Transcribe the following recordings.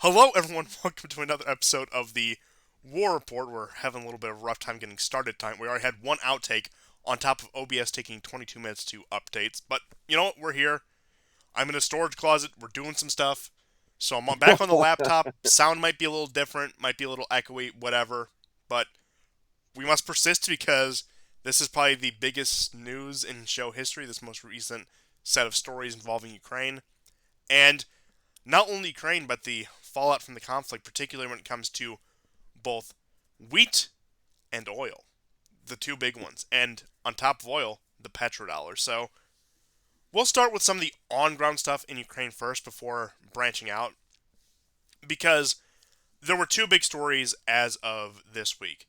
Hello, everyone. Welcome to another episode of the War Report. We're having a little bit of a rough time getting started tonight. We already had one outtake on top of OBS taking 22 minutes to updates. But you know what? We're here. I'm in a storage closet. We're doing some stuff. So I'm back on the laptop. Sound might be a little different, might be a little echoey, whatever. But we must persist because this is probably the biggest news in show history, this most recent set of stories involving Ukraine. And not only Ukraine, but the fallout from the conflict, particularly when it comes to both wheat and oil, the two big ones. And on top of oil, the petrodollar. So we'll start with some of the on ground stuff in Ukraine first before branching out, because there were two big stories as of this week,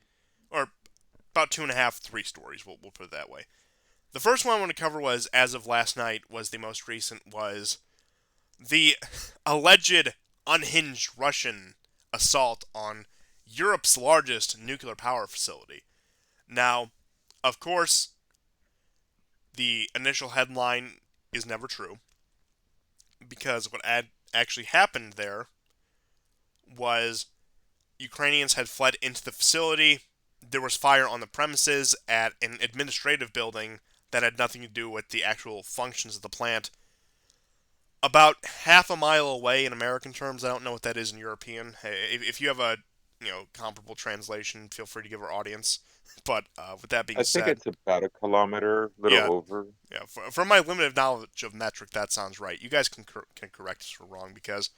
or about two and a half, three stories, we'll put it that way. The first one I want to cover was, as of last night, was the most recent, was the alleged unhinged Russian assault on Europe's largest nuclear power facility. Now, of course, the initial headline is never true, because what actually happened there was Ukrainians had fled into the facility. There was fire on the premises at an administrative building that had nothing to do with the actual functions of the plant. About half a mile away in American terms. I don't know what that is in European. Hey, if you have a comparable translation, feel free to give our audience. But with that being I think said, it's about a kilometer, little yeah, over. yeah. From my limited knowledge of metric, that sounds right. You guys can correct us if we're wrong, because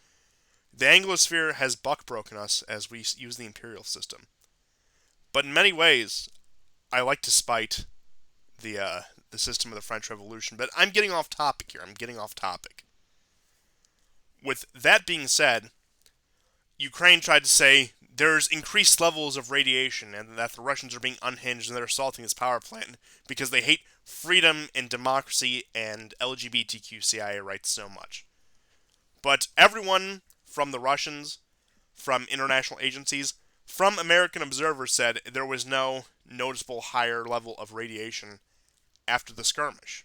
the Anglosphere has buck broken us as we use the imperial system. But in many ways, I like to spite the system of the French Revolution. But I'm getting off topic here. I'm getting off topic. With that being said, Ukraine tried to say there's increased levels of radiation and that the Russians are being unhinged and they're assaulting this power plant because they hate freedom and democracy and LGBTQIA rights so much. But everyone from the Russians, from international agencies, from American observers said there was no noticeable higher level of radiation after the skirmish.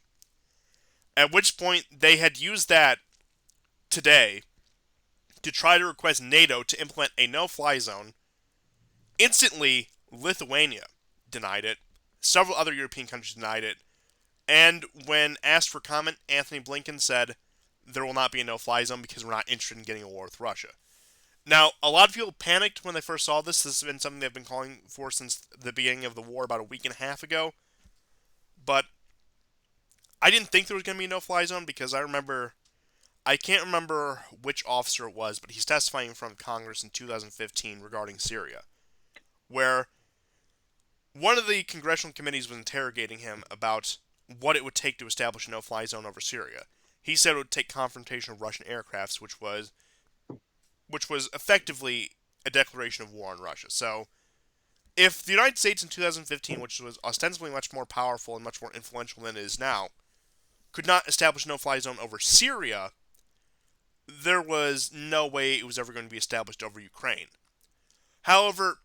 At which point they had used that today to try to request NATO to implement a no fly zone. Instantly, Lithuania denied it. Several other European countries denied it. And when asked for comment, Anthony Blinken said, there will not be a no fly zone because we're not interested in getting a war with Russia. Now, a lot of people panicked when they first saw this. This has been something they've been calling for since the beginning of the war about a week and a half ago. But I didn't think there was going to be a no fly zone because I can't remember which officer it was, but he's testifying in front of Congress in 2015 regarding Syria, where one of the congressional committees was interrogating him about what it would take to establish a no-fly zone over Syria. He said it would take confrontation of Russian aircrafts, which was effectively a declaration of war on Russia. So, if the United States in 2015, which was ostensibly much more powerful and much more influential than it is now, could not establish a no-fly zone over Syria, there was no way it was ever going to be established over Ukraine. However,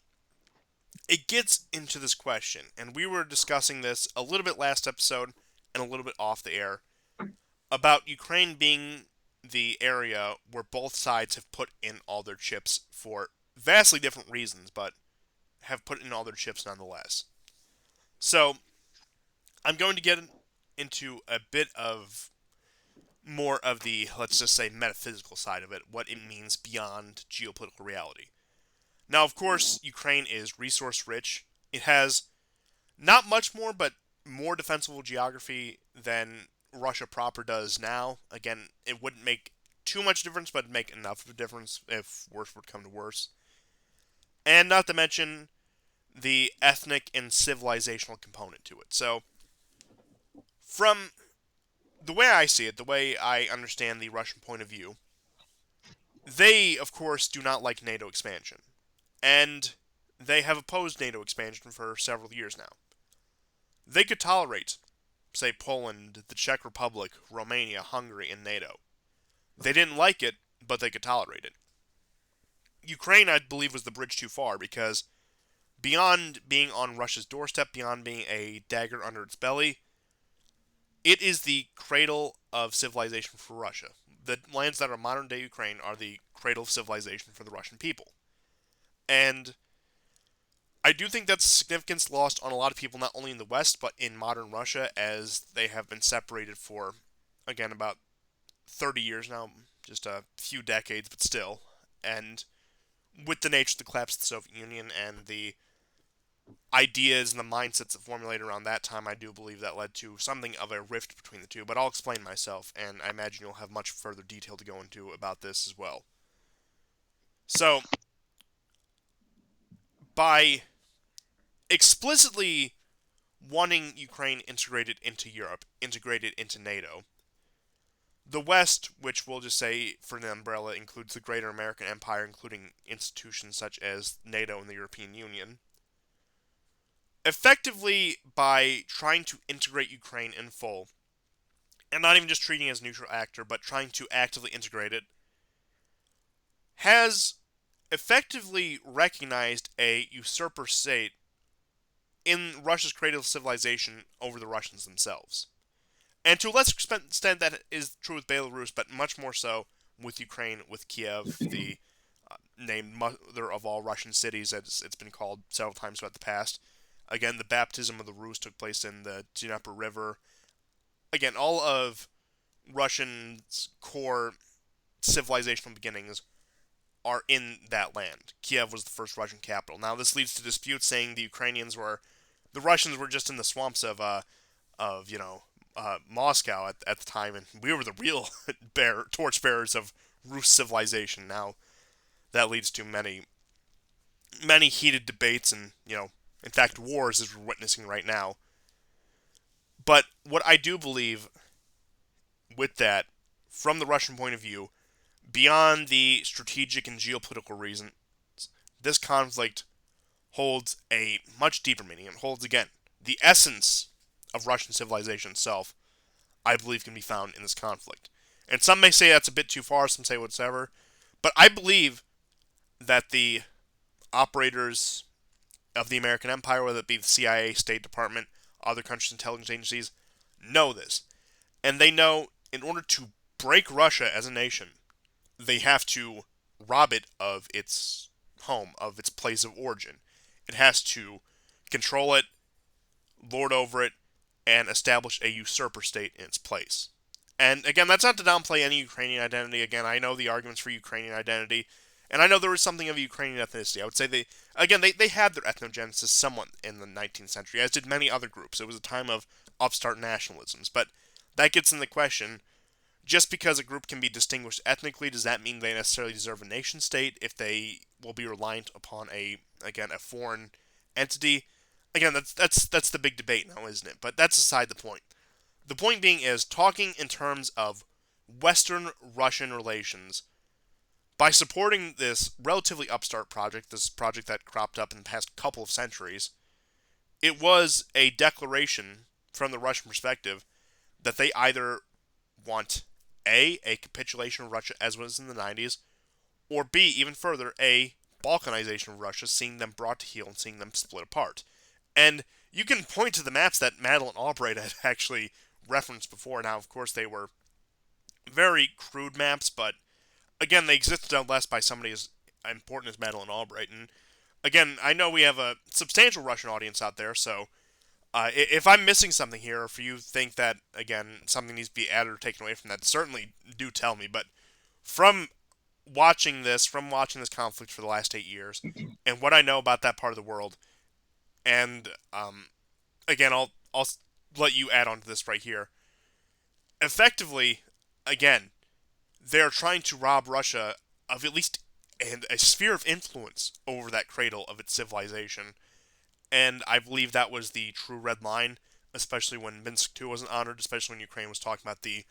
it gets into this question, and we were discussing this a little bit last episode and a little bit off the air, about Ukraine being the area where both sides have put in all their chips for vastly different reasons, but have put in all their chips nonetheless. So, I'm going to get into a bit of more of the, let's just say, metaphysical side of it, what it means beyond geopolitical reality. Now, of course, Ukraine is resource rich. It has not much more, but more defensible geography than Russia proper does now. Again, it wouldn't make too much difference, but it'd make enough of a difference if worse would come to worse. And not to mention the ethnic and civilizational component to it. So, from the way I see it, the way I understand the Russian point of view, they, of course, do not like NATO expansion. And they have opposed NATO expansion for several years now. They could tolerate, say, Poland, the Czech Republic, Romania, Hungary, and NATO. They didn't like it, but they could tolerate it. Ukraine, I believe, was the bridge too far because beyond being on Russia's doorstep, beyond being a dagger under its belly, it is the cradle of civilization for Russia. the lands that are modern day Ukraine are the cradle of civilization for the Russian people. And I do think that's significance lost on a lot of people, not only in the West, but in modern Russia, as they have been separated for, again, about 30 years now, just a few decades, but still. And with the nature of the collapse of the Soviet Union and the ideas and the mindsets that formulated around that time, I do believe that led to something of a rift between the two. But I'll explain myself, and I imagine you'll have much further detail to go into about this as well. So, by explicitly wanting Ukraine integrated into Europe, integrated into NATO, the West, which we'll just say for the umbrella includes the greater American empire, including institutions such as NATO and the European Union, effectively, by trying to integrate Ukraine in full, and not even just treating it as a neutral actor, but trying to actively integrate it, has effectively recognized a usurper state in Russia's cradle of civilization over the Russians themselves. And to a lesser extent, that is true with Belarus, but much more so with Ukraine, with Kiev, the named mother of all Russian cities, as it's been called several times throughout the past. Again, the baptism of the Rus took place in the Dnieper River. Again, all of Russian's core civilizational beginnings are in that land. Kiev was the first Russian capital. Now, this leads to disputes saying the Russians were just in the swamps of Moscow at the time, and we were the real torchbearers of Rus civilization. Now, that leads to many heated debates and, in fact, wars as we're witnessing right now. But what I do believe with that, from the Russian point of view, beyond the strategic and geopolitical reasons, this conflict holds a much deeper meaning. It holds, again, the essence of Russian civilization itself, I believe, can be found in this conflict. And some may say that's a bit too far, some say whatever, but I believe that the operators of the American empire, whether it be the CIA, State Department, other countries' intelligence agencies, know this. And they know in order to break Russia as a nation, they have to rob it of its home, of its place of origin. It has to control it, lord over it, and establish a usurper state in its place. And again, that's not to downplay any Ukrainian identity. Again, I know the arguments for Ukrainian identity, and I know there was something of a Ukrainian ethnicity. I would say they had their ethnogenesis somewhat in the 19th century, as did many other groups. It was a time of upstart nationalisms. But that gets in the question, just because a group can be distinguished ethnically, does that mean they necessarily deserve a nation state if they will be reliant upon a foreign entity? Again, that's the big debate now, isn't it? But that's aside the point. The point being is, talking in terms of Western Russian relations, by supporting this relatively upstart project, this project that cropped up in the past couple of centuries, it was a declaration from the Russian perspective that they either want a capitulation of Russia as was in the 90s, or B, even further, a balkanization of Russia, seeing them brought to heel and seeing them split apart. And you can point to the maps that Madeleine Albright had actually referenced before. Now, of course, they were very crude maps, but again, they existed nonetheless by somebody as important as Madeleine Albright. And again, I know we have a substantial Russian audience out there, so if I'm missing something here, or if you think that, again, something needs to be added or taken away from that, certainly do tell me. But from watching this conflict for the last 8 years, and what I know about that part of the world, and again, I'll let you add on to this right here. Effectively, again, they're trying to rob Russia of at least a sphere of influence over that cradle of its civilization. And I believe that was the true red line, especially when Minsk II wasn't honored, especially when Ukraine was talking about the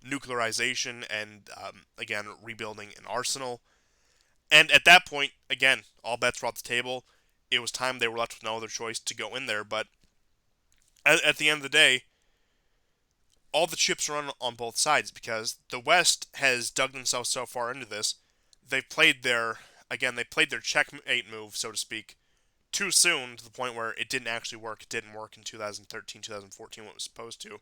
nuclearization and, again, rebuilding an arsenal. And at that point, again, all bets were off the table. It was time they were left with no other choice to go in there. But at the end of the day, all the chips are on both sides, because the West has dug themselves so far into this. They played their checkmate move, so to speak, too soon, to the point where it didn't actually work. It didn't work in 2013, 2014 when it was supposed to.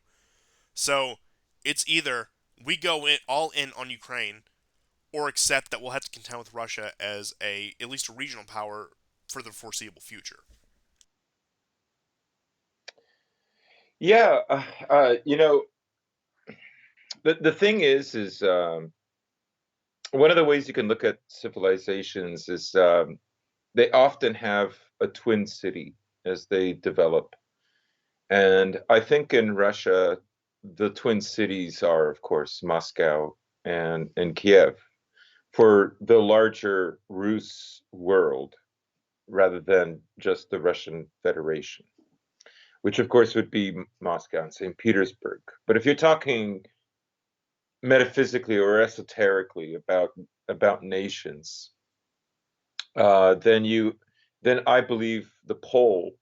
So it's either we go in all in on Ukraine, or accept that we'll have to contend with Russia as a at least a regional power for the foreseeable future. Yeah, the thing is one of the ways you can look at civilizations is they often have a twin city as they develop. And I think in Russia, the twin cities are, of course, Moscow and Kiev for the larger Rus world rather than just the Russian Federation, which of course would be Moscow and St. Petersburg. But if you're talking metaphysically or esoterically about nations, uh, then you then I believe the pole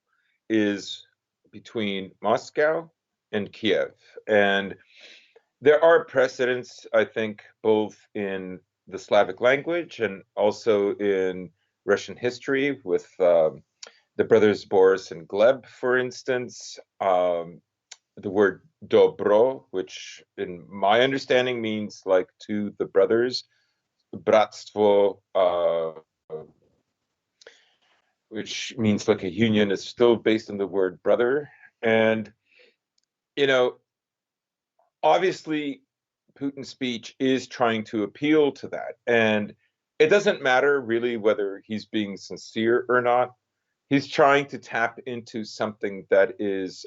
is between Moscow and Kiev. And there are precedents, I think, both in the Slavic language and also in Russian history with the brothers Boris and Gleb, for instance. The word dobro, which in my understanding means like to the brothers, bratstvo, which means like a union, is still based on the word brother. And, you know, obviously, Putin's speech is trying to appeal to that. And it doesn't matter really whether he's being sincere or not. He's trying to tap into something that is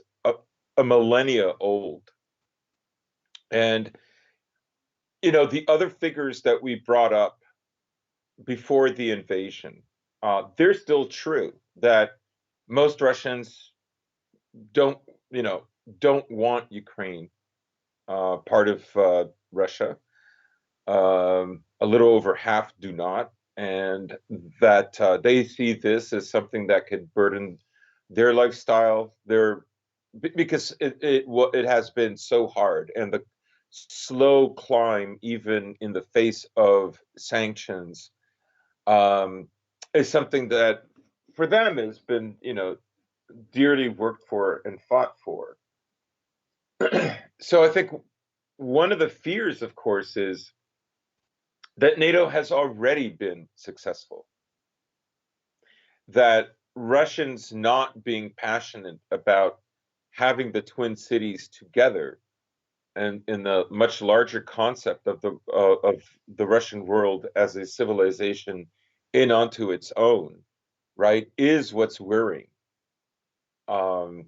a millennia old. And, the other figures that we brought up before the invasion, they're still true that most Russians don't, you know, don't want Ukraine part of Russia. A little over half do not, and that they see this as something that could burden their lifestyle, because it has been so hard, and the slow climb, even in the face of sanctions, um, is something that for them has been, dearly worked for and fought for. So I think one of the fears, of course, is that NATO has already been successful, that Russians not being passionate about having the twin cities together and in the much larger concept of the Russian world as a civilization in onto its own, right, is what's worrying. Um,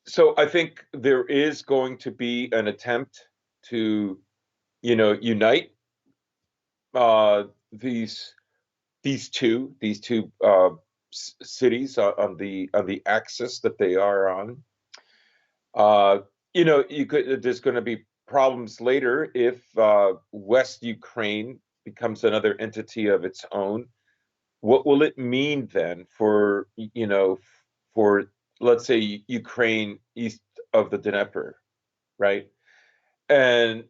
so I think there is going to be an attempt to, unite uh, these these two cities on the axis that they are on. Uh, there's going to be problems later if West Ukraine becomes another entity of its own. What will it mean then for let's say Ukraine east of the Dnieper, right? And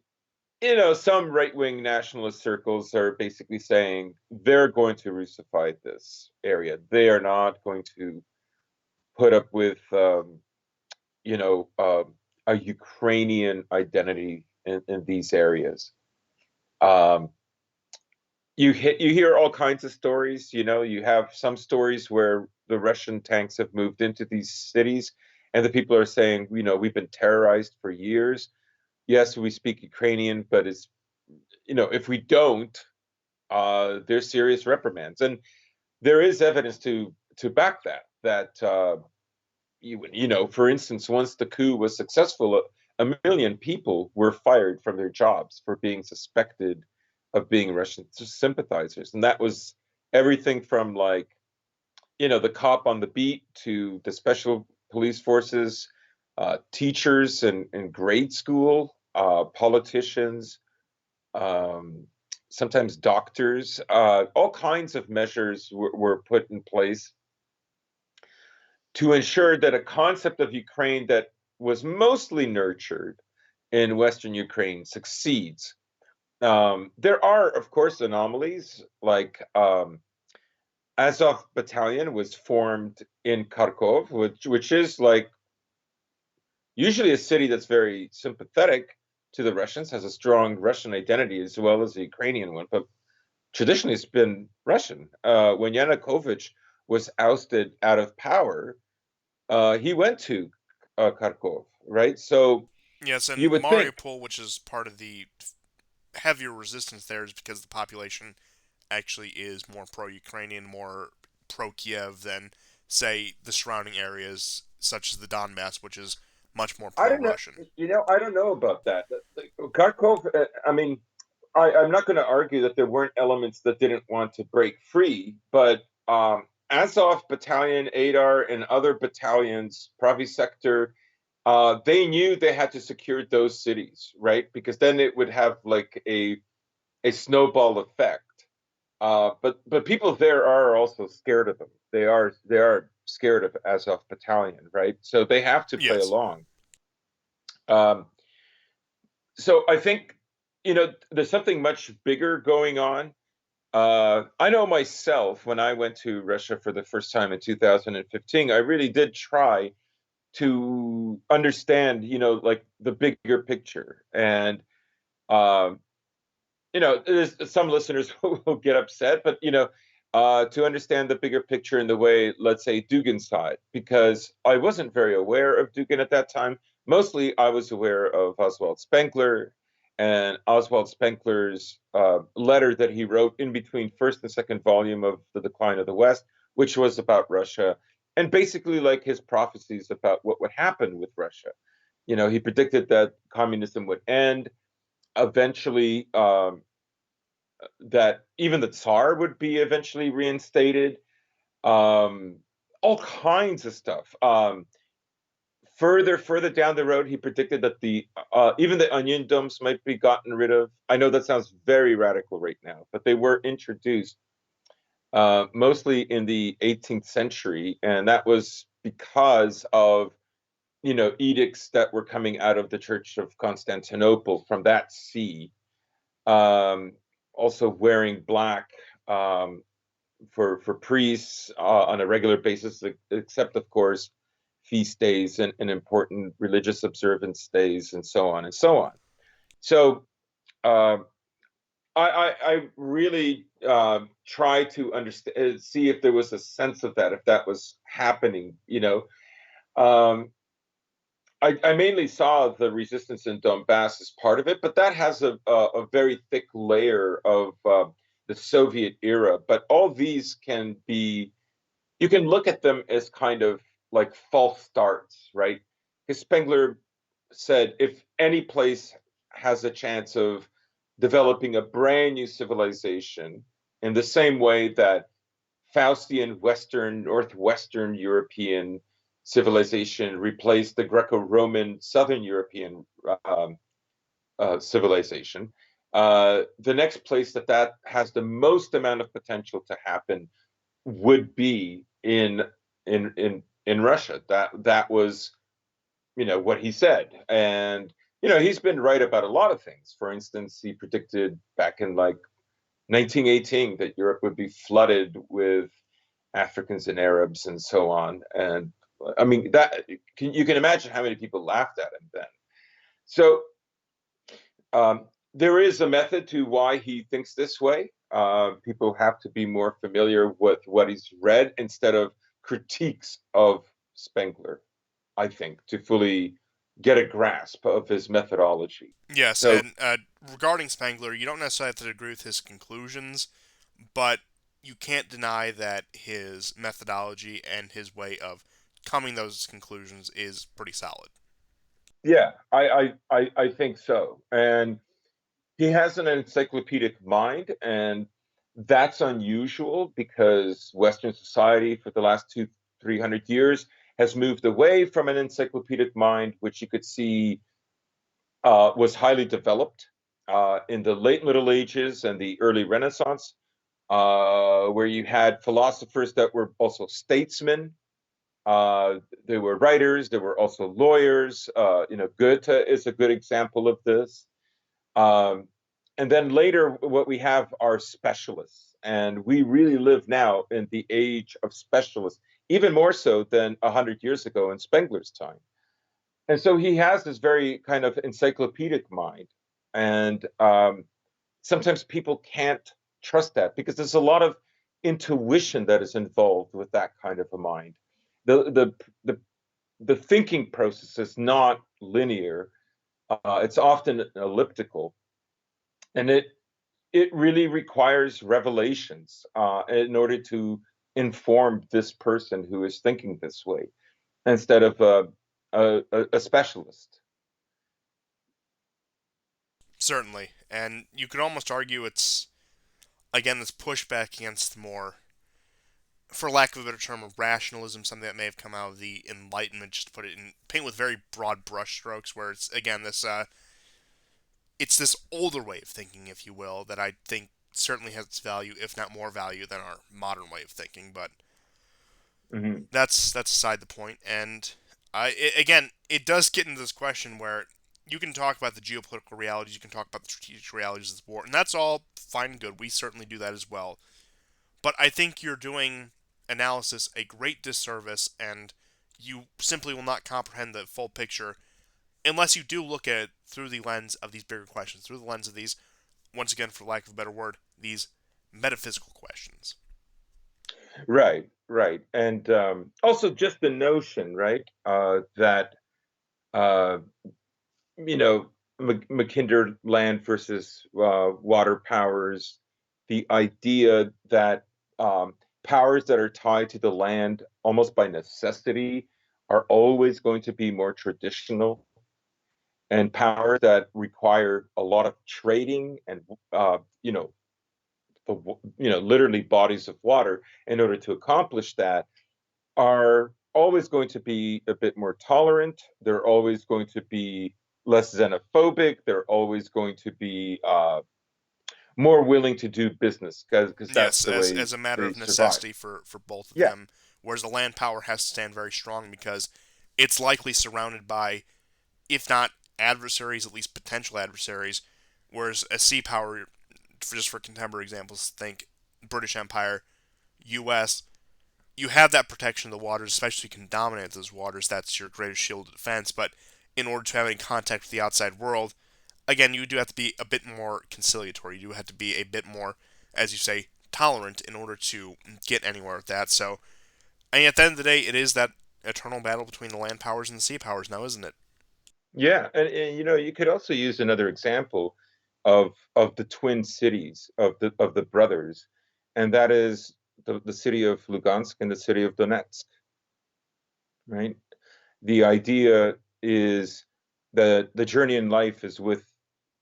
some right-wing nationalist circles are basically saying they're going to Russify this area. They are not going to put up with, you know, a Ukrainian identity in these areas. Um, you hear all kinds of stories. You have some stories where the Russian tanks have moved into these cities, and the people are saying, we've been terrorized for years. Yes, we speak Ukrainian, but if we don't, there's serious reprimands, and there is evidence to back that. For instance, once the coup was successful, a million people were fired from their jobs for being suspected of being Russian sympathizers, and that was everything from like the cop on the beat to the special police forces, teachers in grade school, politicians, um, sometimes doctors. All kinds of measures were put in place to ensure that a concept of Ukraine that was mostly nurtured in Western Ukraine succeeds. There are, of course, anomalies, like Azov Battalion was formed in Kharkov, which is like, usually a city that's very sympathetic to the Russians, has a strong Russian identity as well as a Ukrainian one, but traditionally it's been Russian. When Yanukovych was ousted out of power, he went to Kharkov, right? So Yes, you and would think, Mariupol, which is part of the heavier resistance there, is because the population actually is more pro-Ukrainian, more pro-Kiev than, say, the surrounding areas such as the Donbass, which is much more I don't know, pro-Russian. I don't know about that. Kharkov, I mean, I'm not going to argue that there weren't elements that didn't want to break free, but Azov Battalion, Adar, and other battalions, Pravi Sector, they knew they had to secure those cities, right? Because then it would have like a snowball effect. But people there are also scared of them. They are scared of Azov Battalion, right? So they have to play Yes. along. Um, so I think there's something much bigger going on. I know myself when I went to Russia for the first time in 2015, I really did try to understand, like the bigger picture. And um, there's some listeners who will get upset, but to understand the bigger picture in the way, let's say, Dugin saw it, because I wasn't very aware of Dugin at that time. Mostly, I was aware of Oswald Spengler and Oswald Spengler's letter that he wrote in between first and second volume of The Decline of the West, which was about Russia, and basically like his prophecies about what would happen with Russia. He predicted that communism would end eventually, that even the Tsar would be eventually reinstated, um, all kinds of stuff. Further down the road, he predicted that the even the onion domes might be gotten rid of. I know that sounds very radical right now, but they were introduced mostly in the 18th century, and that was because of edicts that were coming out of the Church of Constantinople from that see. Um, Also wearing black, for priests on a regular basis, except of course feast days and important religious observance days and so on and so on. So uh, I really try to understand, see if there was a sense of that, if that was happening. Um, I mainly saw the resistance in Donbass as part of it, but that has a very thick layer of the Soviet era. But all these can be, you can look at them as kind of like false starts, right? Because Spengler said if any place has a chance of developing a brand new civilization in the same way that Faustian Western, Northwestern European civilization replaced the Greco-Roman Southern European civilization. The next place that has the most amount of potential to happen would be in Russia. That was what he said, and he's been right about a lot of things. For instance, he predicted back in like 1918 that Europe would be flooded with Africans and Arabs and so on. And I mean you can imagine how many people laughed at him then. So there is a method to why he thinks this way. People have to be more familiar with what he's read instead of critiques of Spengler, I think, to fully get a grasp of his methodology. Yes, So and regarding Spengler, you don't necessarily have to agree with his conclusions, but you can't deny that his methodology and his way of coming to those conclusions is pretty solid. yeah, I think so. And he has an encyclopedic mind, and that's unusual because Western society for the last 300 years has moved away from an encyclopedic mind, which you could see was highly developed in the late Middle Ages and the early Renaissance, where you had philosophers that were also statesmen. There were writers, there were also lawyers. Goethe is a good example of this. Um, and then later, what we have are specialists. And we really live now in the age of specialists, even more so than 100 years ago in Spengler's time. And so he has this very kind of encyclopedic mind. And sometimes people can't trust that because there's a lot of intuition that is involved with that kind of a mind. The the the the thinking process is not linear. It's often elliptical, and it really requires revelations in order to inform this person who is thinking this way instead of a specialist. Certainly. And you could almost argue it's, again, this pushback against more, for lack of a better term, rationalism, something that may have come out of the Enlightenment, just to put it in, paint with very broad brushstrokes, where it's, again, it's this older way of thinking, if you will, that I think certainly has its value, if not more value, than our modern way of thinking. But Hmm. that's aside the point. And again, it does get into this question where you can talk about the geopolitical realities, you can talk about the strategic realities of the war, and that's all fine and good. We certainly do that as well. But I think you're doing analysis a great disservice, and you simply will not comprehend the full picture unless you do look at it through the lens of these bigger questions, through the lens of these, once again, for lack of a better word, these metaphysical questions. Right, right. And also just the notion, right, that uh, you know, Mackinder land versus water powers, the idea that powers that are tied to the land almost by necessity are always going to be more traditional, and powers that require a lot of trading and the literally bodies of water in order to accomplish that are always going to be a bit more tolerant. They're always going to be less xenophobic. They're always going to be more willing to do business because that's Yes, the as way a matter they of survive. necessity for both of Yeah, them, whereas the land power has to stand very strong because it's likely surrounded by, if not adversaries, at least potential adversaries, whereas a sea power, just for contemporary examples, think British Empire, U.S., you have that protection of the waters, especially if you can dominate those waters. That's your greatest shield of defense. But in order to have any contact with the outside world, again, you do have to be a bit more conciliatory. You do have to be a bit more, as you say, tolerant in order to get anywhere with that. So, and at the end of the day, it is that eternal battle between the land powers and the sea powers now, isn't it? yeah, and you could also use another example of the twin cities of the brothers, and that is the city of Lugansk and the city of Donetsk, right? The idea is that the journey in life is with,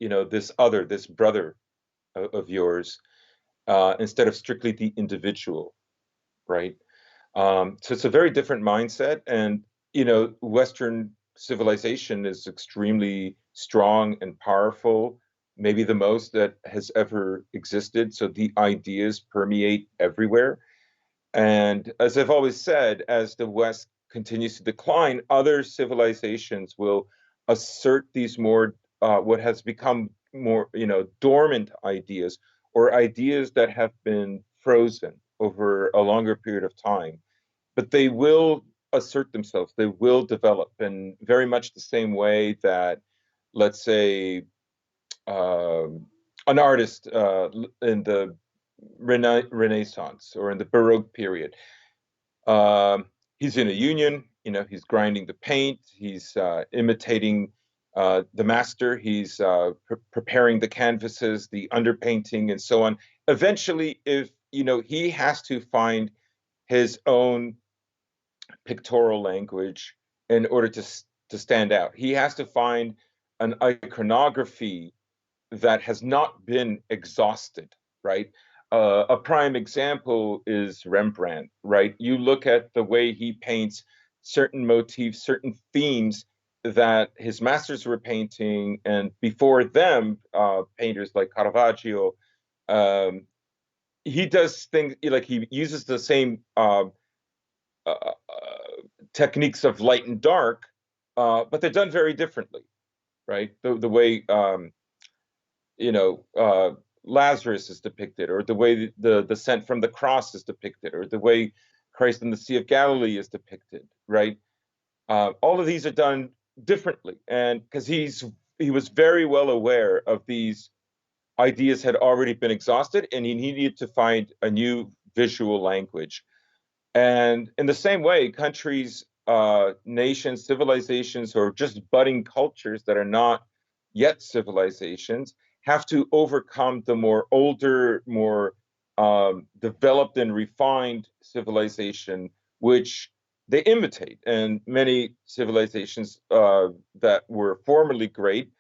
this other, this brother of yours, instead of strictly the individual, right? So it's a very different mindset, and Western civilization is extremely strong and powerful, maybe the most that has ever existed. So the ideas permeate everywhere. And as I've always said, as the West continues to decline, other civilizations will assert these more, what has become more, dormant ideas or ideas that have been frozen over a longer period of time. But they will assert themselves, they will develop in very much the same way that, let's say, um, an artist in the Renaissance or in the Baroque period, he's in a union, he's grinding the paint, he's imitating the master, he's preparing the canvases, the underpainting, and so on. Eventually, if he has to find his own pictorial language in order to stand out. He has to find an iconography that has not been exhausted, right? A prime example is Rembrandt, right? You look at the way he paints certain motifs, certain themes that his masters were painting, and before them, painters like Caravaggio. Um, he does things like he uses the same techniques of light and dark, but they're done very differently, right? The way you know, Lazarus is depicted, or the way the descent from the cross is depicted, or the way Christ in the Sea of Galilee is depicted, right? All of these are done differently, and because he was very well aware of these ideas had already been exhausted, and he needed to find a new visual language. And in the same way, countries, nations, civilizations, or just budding cultures that are not yet civilizations have to overcome the more older, more developed and refined civilization, which they imitate. And many civilizations that were formerly great,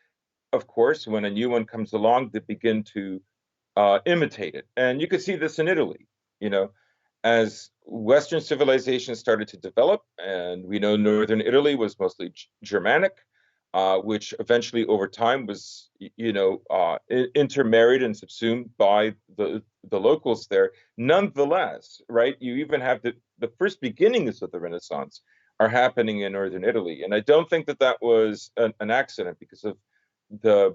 of course, when a new one comes along, they begin to imitate it. And you could see this in Italy, you know, as Western civilization started to develop, and we know Northern Italy was mostly Germanic, which eventually over time was, intermarried and subsumed by the locals there. Nonetheless, right, you even have the first beginnings of the Renaissance are happening in Northern Italy. And I don't think that that was an accident because of the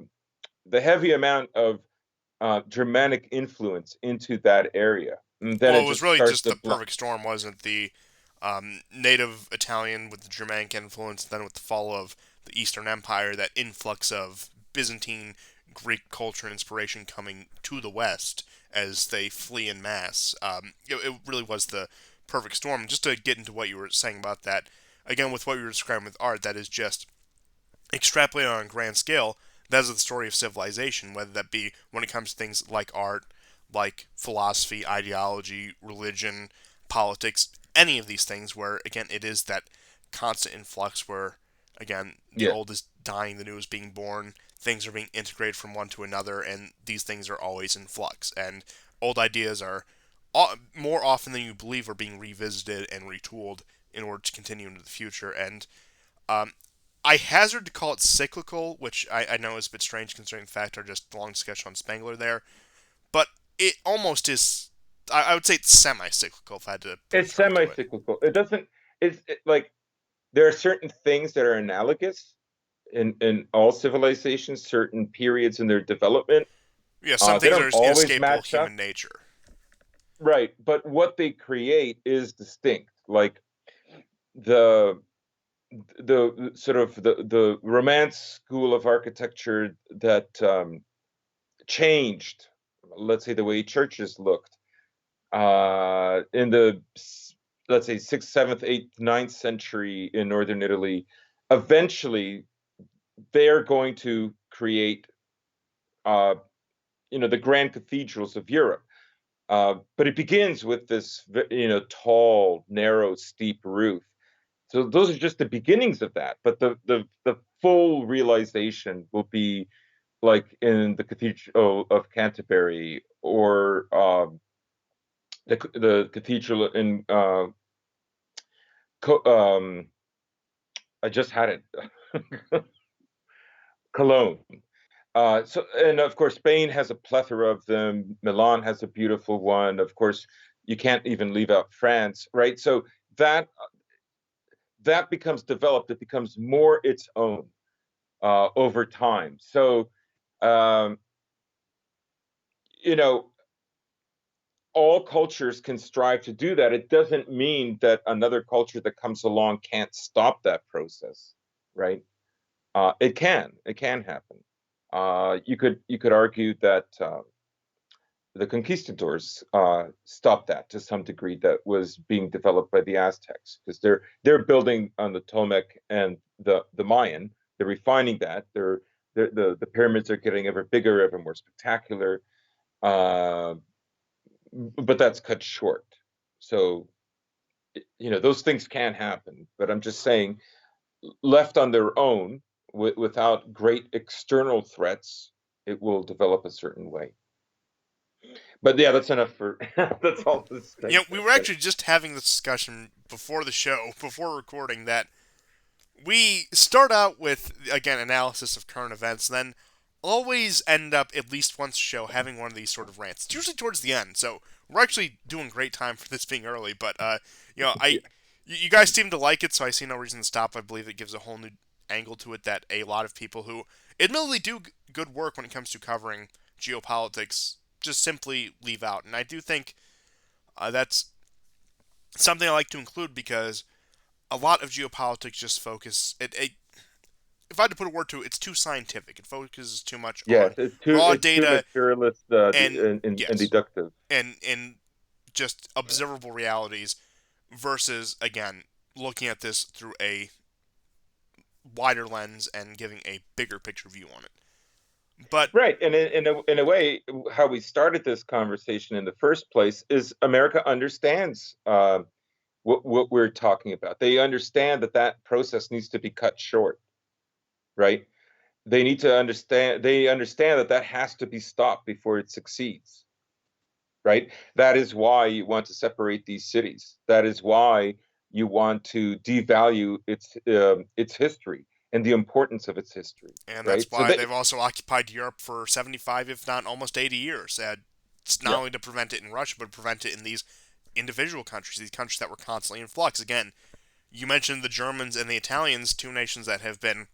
the heavy amount of Germanic influence into that area. And then Well, it it was just really starts just to the perfect storm, wasn't it? The native Italian with the Germanic influence, then with the fall of the Eastern Empire, that influx of Byzantine Greek culture and inspiration coming to the West as they flee in mass. It really was the perfect storm. Just to get into what you were saying about that, again, with what you were describing with art, that is just extrapolated on a grand scale. That is the story of civilization, whether that be when it comes to things like art, like philosophy, ideology, religion, politics, any of these things, where, again, it is that constant influx where, again, the yeah, old is dying, the new is being born, things are being integrated from one to another, and these things are always in flux. And old ideas are more often than you believe are being revisited and retooled in order to continue into the future. And um, I hazard to call it cyclical, which I know is a bit strange considering the fact our just long discussion on Spengler there, but it almost is. I would say it's semi-cyclical if I had to put a it's term to it. semi-cyclical. It doesn't. Like there are certain things that are analogous in all civilizations, certain periods in their development. Yeah, some They things don't are always inescapable match human up, nature. right? But what they create is distinct. Like the the sort of the Romance school of architecture that changed, let's say, the way churches looked in the, let's say, sixth, seventh, eighth, ninth century in northern Italy. Eventually, they're going to create, uh, the grand cathedrals of Europe. But it begins with this, tall, narrow, steep roof. So those are just the beginnings of that. But the full realization will be like in the Cathedral of Canterbury, or the cathedral in I just had it, Cologne. So, and of course, Spain has a plethora of them. Milan has a beautiful one. Of course, you can't even leave out France, right? So that that becomes developed. It becomes more its own over time. So, um, you know, all cultures can strive to do that. It doesn't mean that another culture that comes along can't stop that process, right? It can happen. You could argue that the conquistadors stopped that to some degree, that was being developed by the Aztecs, because they're building on the Tolmec and the Mayan. They're refining that. The pyramids are getting ever bigger, ever more spectacular. Uh, but that's cut short. So, those things can happen. But I'm just saying, left on their own, without great external threats, it will develop a certain way. But yeah, that's enough for that's all this You thing. know, we were actually just having this discussion before the show, before recording, that we start out with, again, analysis of current events, and then always end up at least once a show having one of these sort of rants. It's usually towards the end, so we're actually doing great time for this being early. But Yeah. you guys seem to like it, so I see no reason to stop. I believe it gives a whole new angle to it that a lot of people who admittedly do good work when it comes to covering geopolitics just simply leave out, and I do think that's something I like to include because a lot of geopolitics just focus it if I had to put a word to it, it's too scientific. It focuses too much Yes, on raw it's too data materialist and and yes, deductive. and just observable realities versus again looking at this through a wider lens and giving a bigger picture view on it. But Right, and in a way, how we started this conversation in the first place is America understands what we're talking about. They understand that that process needs to be cut short, right? They need to understand. They understand that that has to be stopped before it succeeds, right? That is why you want to separate these cities. That is why you want to devalue its history and the importance of its history, and that's right? So why they, they've also occupied Europe for 75, if not almost 80 years. It's not yeah, only to prevent it in Russia, but prevent it in these individual countries, these countries that were constantly in flux. Again, you mentioned the Germans and the Italians, two nations that have been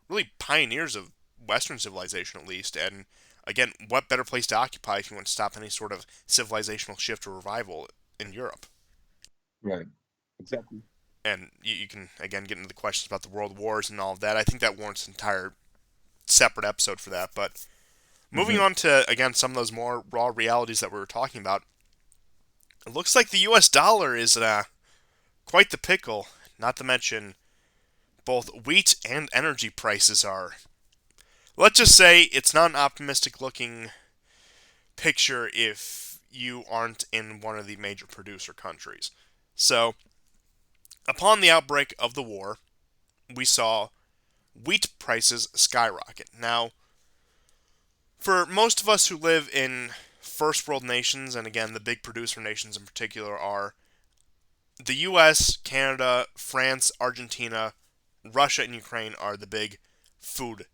really pioneers of Western civilization, at least. And again, what better place to occupy if you want to stop any sort of civilizational shift or revival in Europe? right, exactly. And you can again get into the questions about the world wars and all of that. I think that warrants an entire separate episode for that. But moving Hmm. on to again some of those more raw realities that we were talking about, it looks like the U.S. dollar is quite the pickle. Not to mention both wheat and energy prices are. Let's just say it's not an optimistic looking picture if you aren't in one of the major producer countries. So, upon the outbreak of the war, we saw wheat prices skyrocket. Now, for most of us who live in first world nations, and again, the big producer nations in particular are the US, Canada, France, Argentina, Russia, and Ukraine are the big food.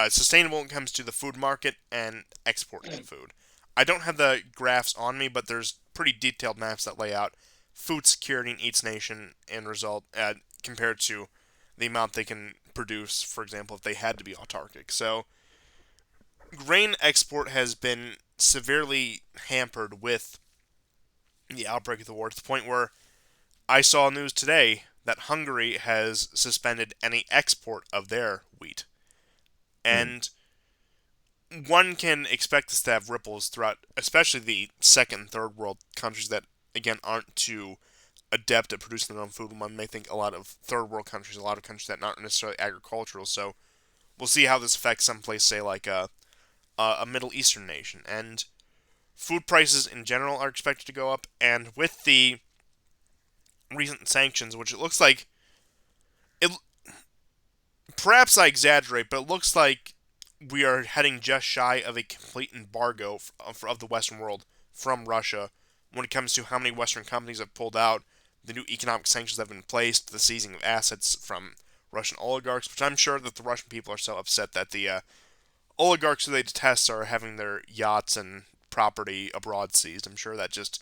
Sustainable when it comes to the food market and exporting food. I don't have the graphs on me, but there's pretty detailed maps that lay out food security in each nation and result compared to the amount they can produce, for example, if they had to be autarkic. So grain export has been severely hampered with the outbreak of the war to the point where I saw news today that Hungary has suspended any export of their wheat. Mm. And one can expect this to have ripples throughout, especially the second and third world countries that, again, aren't too adept at producing their own food. One may think a lot of third world countries, a lot of countries that aren't necessarily agricultural. So we'll see how this affects some place, say, like a Middle Eastern nation. And food prices in general are expected to go up. And with the recent sanctions, which it looks like, it perhaps I exaggerate, but it looks like we are heading just shy of a complete embargo of the Western world from Russia when it comes to how many Western companies have pulled out, the new economic sanctions that have been placed, the seizing of assets from Russian oligarchs, which I'm sure that the Russian people are so upset that the oligarchs who they detest are having their yachts and property abroad seized. I'm sure that just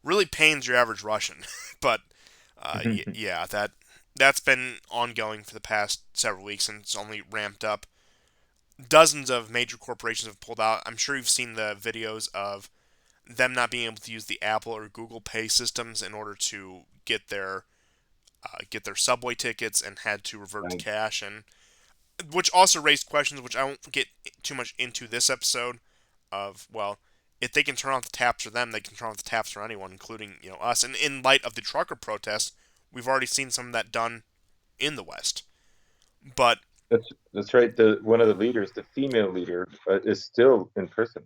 really pains your average Russian. But yeah, that's been ongoing for the past several weeks, and it's only ramped up. Dozens of major corporations have pulled out. I'm sure you've seen the videos of them not being able to use the Apple or Google Pay systems in order to get their subway tickets and had to revert to Right. cash, and which also raised questions which I won't get too much into this episode of, well, if they can turn off the taps for them, they can turn off the taps for anyone, including us. And in light of the trucker protests, we've already seen some of that done in the West. But That's right. The one of the leaders, the female leader, is still in prison.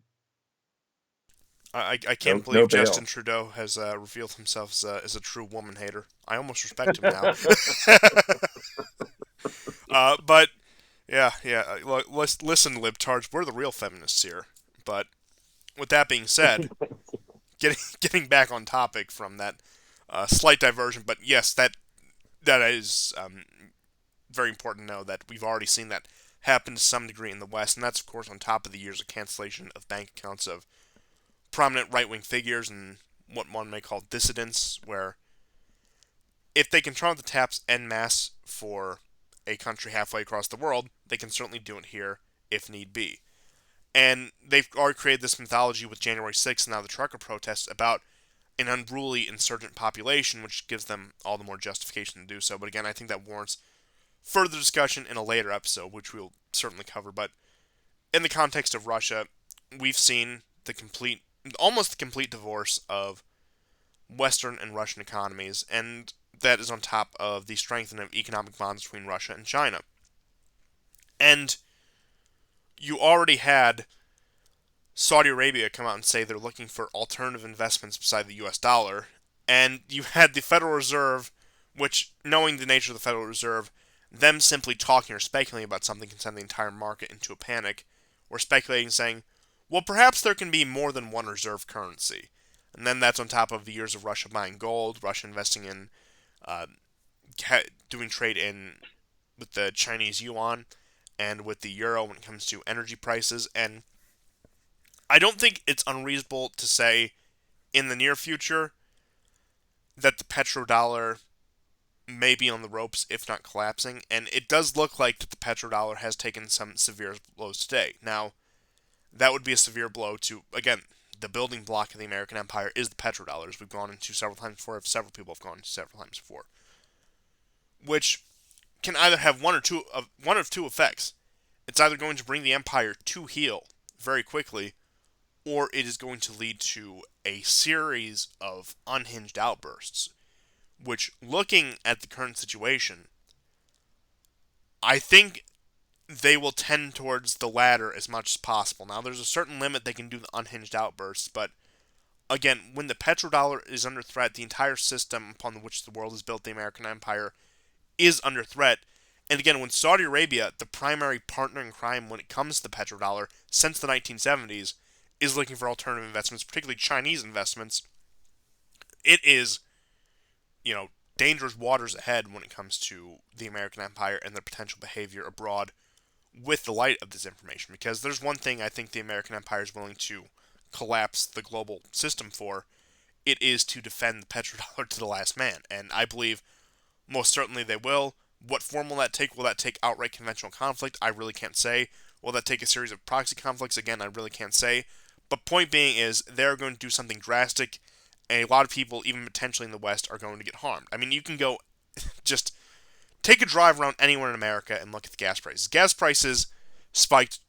I can't No believe Justin bail. Trudeau has revealed himself as a true woman hater. I almost respect him now. But yeah, yeah. Listen, libtards, we're the real feminists here. But with that being said, getting back on topic from that slight diversion, but yes, that is very important to know that we've already seen that happen to some degree in the West, and that's of course on top of the years of cancellation of bank accounts of prominent right-wing figures and what one may call dissidents, where if they can turn on the taps en masse for a country halfway across the world, they can certainly do it here if need be. And they've already created this mythology with January 6th and now the trucker protests about an unruly insurgent population, which gives them all the more justification to do so. But again, I think that warrants further discussion in a later episode, which we'll certainly cover. But in the context of Russia, we've seen almost the complete divorce of Western and Russian economies, and that is on top of the strengthening of economic bonds between Russia and China. And you already had Saudi Arabia come out and say they're looking for alternative investments beside the US dollar, and you had the Federal Reserve, which, knowing the nature of the Federal Reserve, them simply talking or speculating about something can send the entire market into a panic, or speculating saying, well, perhaps there can be more than one reserve currency. And then that's on top of the years of Russia buying gold, Russia investing in uh, doing trade in with the Chinese yuan and with the euro when it comes to energy prices. And I don't think it's unreasonable to say in the near future that the petrodollar may be on the ropes, if not collapsing. And it does look like that the petrodollar has taken some severe blows today. Now, that would be a severe blow to, again, the building block of the American empire is the petrodollars. We've gone into several times before. Several people have gone into several times before, which can either have one of two effects. It's either going to bring the empire to heel very quickly, or it is going to lead to a series of unhinged outbursts. Which, looking at the current situation, I think they will tend towards the latter as much as possible. Now, there's a certain limit they can do the unhinged outbursts, but again, when the petrodollar is under threat, the entire system upon which the world is built, the American empire, is under threat. And again, when Saudi Arabia, the primary partner in crime when it comes to the petrodollar since the 1970s, is looking for alternative investments, particularly Chinese investments, it is, dangerous waters ahead when it comes to the American empire and their potential behavior abroad with the light of this information. Because there's one thing I think the American empire is willing to collapse the global system for, it is to defend the petrodollar to the last man. And I believe most certainly they will. What form will that take? Will that take outright conventional conflict? I really can't say. Will that take a series of proxy conflicts? Again, I really can't say. But point being is, they're going to do something drastic, and a lot of people, even potentially in the West, are going to get harmed. I mean, you can go just take a drive around anywhere in America and look at the gas prices. Gas prices spiked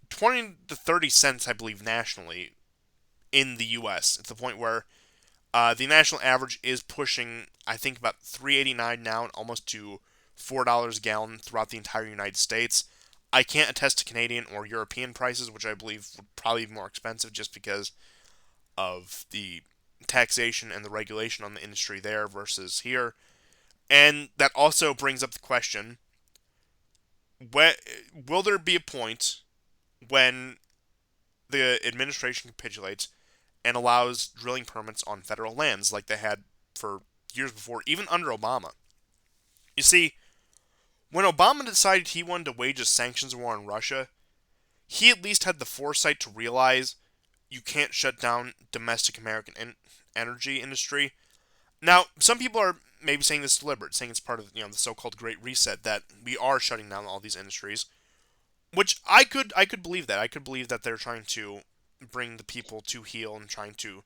20 to 30 cents, I believe, nationally in the U.S. At the point where the national average is pushing, I think, about $3.89 now, and almost to $4 a gallon throughout the entire United States. I can't attest to Canadian or European prices, which I believe would probably be more expensive just because of the taxation and the regulation on the industry there versus here. And that also brings up the question, will there be a point when the administration capitulates and allows drilling permits on federal lands like they had for years before, even under Obama? You see, when Obama decided he wanted to wage a sanctions war on Russia, he at least had the foresight to realize you can't shut down domestic American energy industry. Now, some people are maybe saying this deliberate, saying it's part of the so-called Great Reset, that we are shutting down all these industries, which I could believe that. I could believe that they're trying to bring the people to heel and trying to,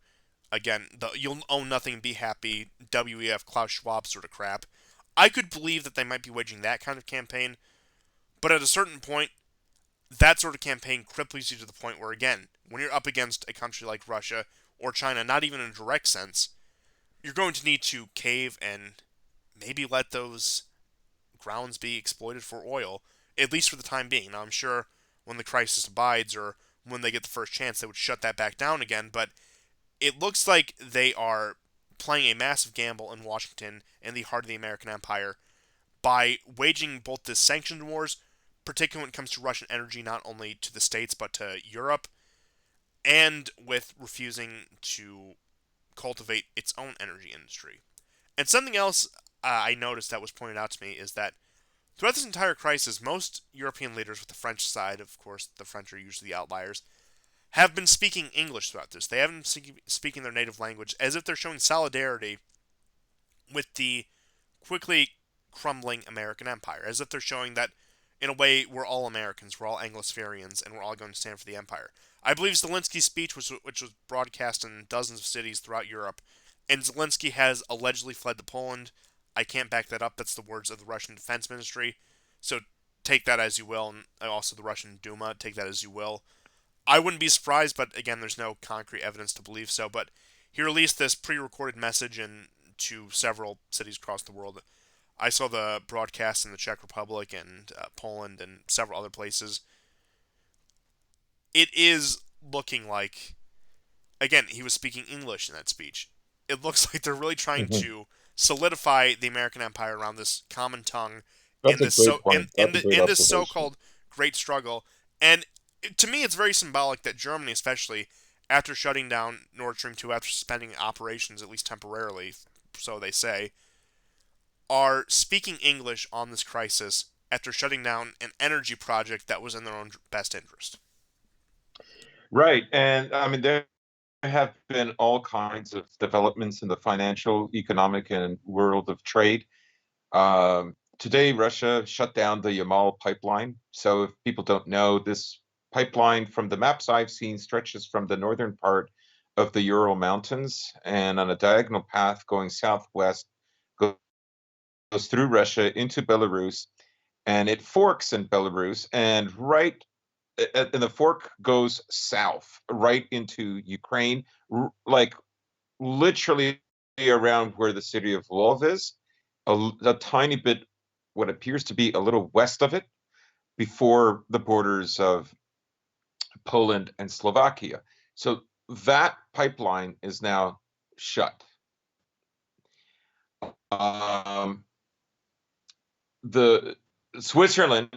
again, the you'll own nothing, be happy, WEF, Klaus Schwab sort of crap. I could believe that they might be waging that kind of campaign, but at a certain point, that sort of campaign cripples you to the point where, again, when you're up against a country like Russia or China, not even in a direct sense, you're going to need to cave and maybe let those grounds be exploited for oil, at least for the time being. Now, I'm sure when the crisis abides or when they get the first chance, they would shut that back down again, but it looks like they are playing a massive gamble in Washington and the heart of the American empire by waging both the sanction wars, particularly when it comes to Russian energy, not only to the States but to Europe, and with refusing to cultivate its own energy industry. And something else I noticed that was pointed out to me is that throughout this entire crisis, most European leaders, with the French side, of course, the French are usually the outliers, have been speaking English throughout this. They haven't been speaking their native language, as if they're showing solidarity with the quickly crumbling American empire, as if they're showing that, in a way, we're all Americans, we're all Anglospherians, and we're all going to stand for the empire. I believe Zelensky's speech, which was broadcast in dozens of cities throughout Europe, and Zelensky has allegedly fled to Poland. I can't back that up. That's the words of the Russian Defense Ministry. So take that as you will, and also the Russian Duma, take that as you will. I wouldn't be surprised, but again, there's no concrete evidence to believe so. But he released this pre-recorded message to several cities across the world. I saw the broadcast in the Czech Republic and Poland and several other places. It is looking like, again, he was speaking English in that speech. It looks like they're really trying Hmm. to solidify the American empire around this common tongue in That's a this great point. That's a great in this observation. so-called great struggle. And to me, it's very symbolic that Germany, especially after shutting down Nord Stream 2, after suspending operations at least temporarily, so they say, are speaking English on this crisis after shutting down an energy project that was in their own best interest. Right. And I mean, there have been all kinds of developments in the financial, economic, and world of trade. Today, Russia shut down the Yamal pipeline. So, if people don't know, this pipeline, from the maps I've seen, stretches from the northern part of the Ural Mountains and on a diagonal path going southwest, goes through Russia into Belarus, and it forks in Belarus, and and the fork goes south, right into Ukraine, like literally around where the city of Lvov is, a tiny bit, what appears to be a little west of it, before the borders of Poland and Slovakia. So that pipeline is now shut. Um, the Switzerland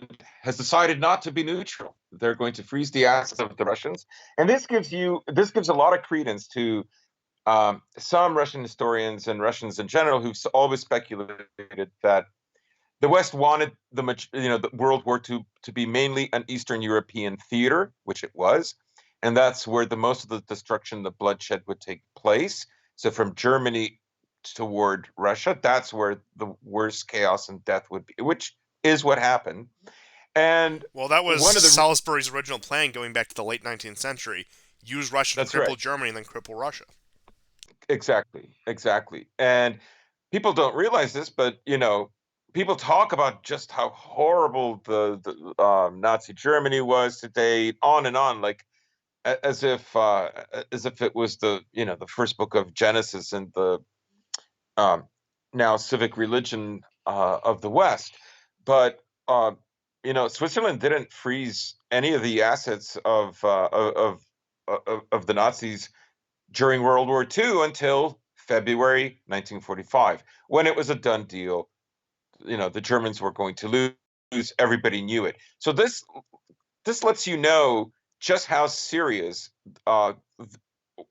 has decided not to be neutral. They're going to freeze the assets of the Russians, and this gives a lot of credence to some Russian historians and Russians in general who've always speculated that the West wanted the World War II to be mainly an Eastern European theater, which it was, and that's where the most of the destruction, the bloodshed would take place. So from Germany toward Russia, that's where the worst chaos and death would be, which is what happened. And Well, that was one of the Salisbury's original plan going back to the late 19th century. Use Russia to That's cripple right. Germany and then cripple Russia. Exactly, exactly. And people don't realize this, but people talk about just how horrible the Nazi Germany was today, on and on, like as if it was the first book of Genesis and the um, now civic religion of the West. But Switzerland didn't freeze any of the assets of the Nazis during World War II until February 1945, when it was a done deal. The Germans were going to lose. Everybody knew it. So this lets you know just how serious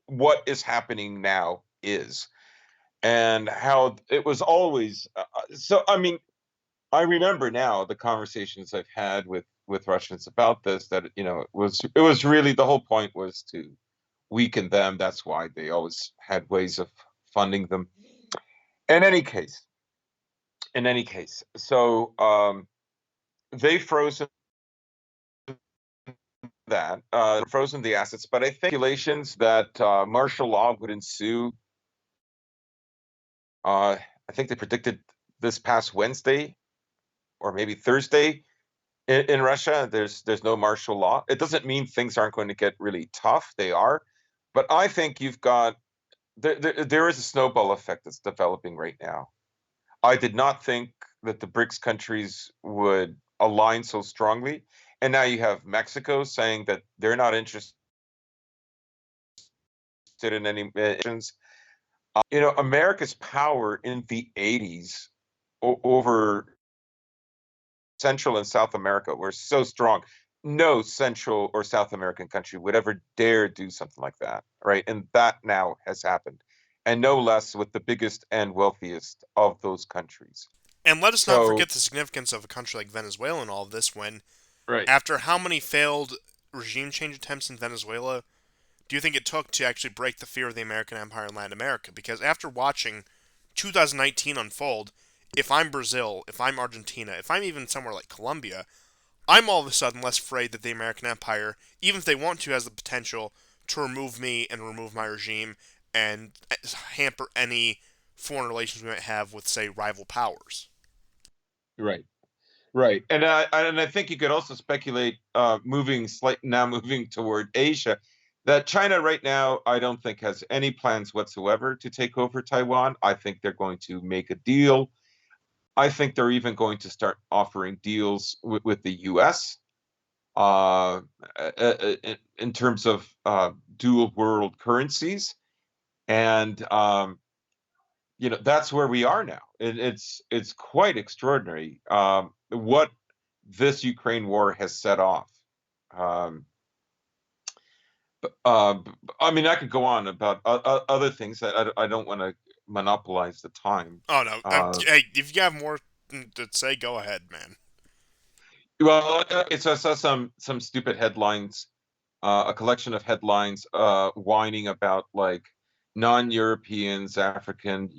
what is happening now is, and how it was always. So I mean, I remember now the conversations I've had with Russians about this. That it was really, the whole point was to weaken them. That's why they always had ways of funding them. In any case, so they frozen frozen the assets, but I think speculations that martial law would ensue. I think they predicted this past Wednesday or maybe Thursday in Russia. There's no martial law. It doesn't mean things aren't going to get really tough. They are, but I think there is a snowball effect that's developing right now. I did not think that the BRICS countries would align so strongly. And now you have Mexico saying that they're not interested in any missions. America's power in the 80s over Central and South America were so strong. No Central or South American country would ever dare do something like that, right? And that now has happened. And no less with the biggest and wealthiest of those countries. And let us not So, forget the significance of a country like Venezuela in all of this when, right. after how many failed regime change attempts in Venezuela, do you think it took to actually break the fear of the American empire in Latin America? Because after watching 2019 unfold, if I'm Brazil, if I'm Argentina, if I'm even somewhere like Colombia, I'm all of a sudden less afraid that the American empire, even if they want to, has the potential to remove me and remove my regime and hamper any foreign relations we might have with, say, rival powers. Right. Right. And I think you could also speculate moving toward Asia, that China right now I don't think has any plans whatsoever to take over Taiwan. I think they're going to make a deal. I think they're even going to start offering deals with the US, uh, in terms of dual world currencies. And that's where we are now. It's quite extraordinary, what this Ukraine war has set off. Um, I mean, I could go on about other things that I don't want to monopolize the time. Oh no, hey, if you have more to say, go ahead, man. Well, I saw some stupid headlines, a collection of headlines, whining about like non-Europeans, Africans,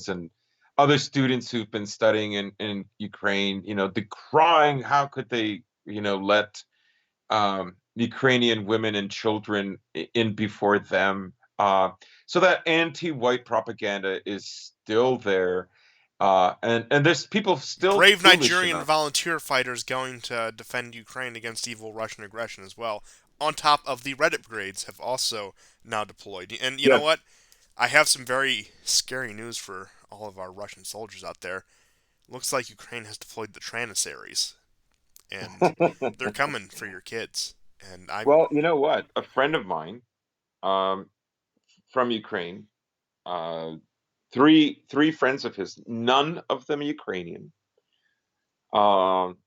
and other students who've been studying in Ukraine, decrying how could they, let Ukrainian women and children in before them. So that anti-white propaganda is still there. And there's people still Brave foolish Nigerian enough. volunteer fighters going to defend Ukraine against evil Russian aggression as well. On top of the Reddit brigades have also now deployed. And you know Yes. what? I have some very scary news for all of our Russian soldiers out there. Looks like Ukraine has deployed the Tranissaries, and they're coming for your kids. And I'm Well, you know what? A friend of mine, um, from Ukraine, uh, three friends of his, none of them Ukrainian. Um,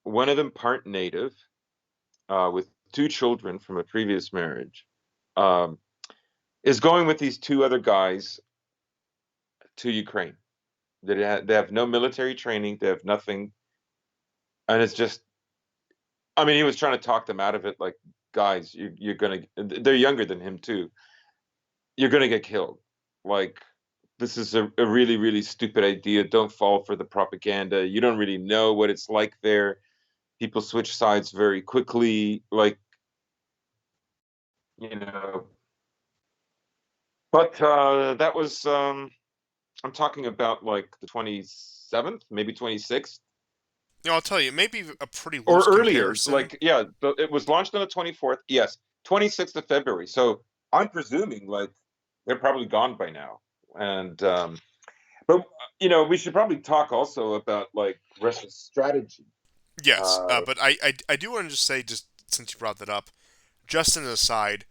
One of them part native, with two children from a previous marriage, um, is going with these two other guys to Ukraine. They have no military training. They have nothing, and it's just. I mean, he was trying to talk them out of it. Like, guys, you're gonna. They're younger than him too. You're gonna get killed. Like, this is a really, really stupid idea. Don't fall for the propaganda. You don't really know what it's like there. People switch sides very quickly. Like, you know. But that was, I'm talking about like the 27th, maybe 26th, I'll tell you, maybe a pretty or loose earlier. comparison. Like, yeah, it was launched on the 24th. Yes, 26th of February. So I'm presuming like they're probably gone by now. And but we should probably talk also about like Russia's strategy. Yes, Uh, but I do want to just say, just since you brought that up, just an aside,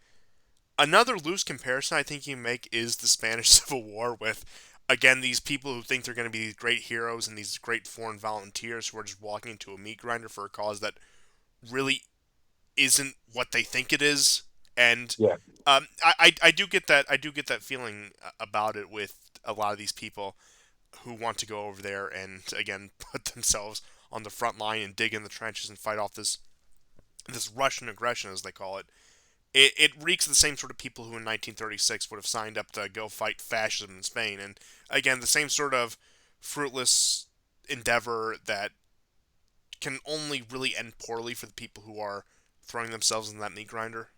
another loose comparison I think you make is the Spanish Civil War with, again, these people who think they're going to be these great heroes and these great foreign volunteers who are just walking into a meat grinder for a cause that really isn't what they think it is. And yeah, I do get that, feeling about it with a lot of these people who want to go over there and again put themselves on the front line and dig in the trenches and fight off this Russian aggression as they call it. It reeks of the same sort of people who in 1936 would have signed up to go fight fascism in Spain, and again the same sort of fruitless endeavor that can only really end poorly for the people who are throwing themselves in that meat grinder.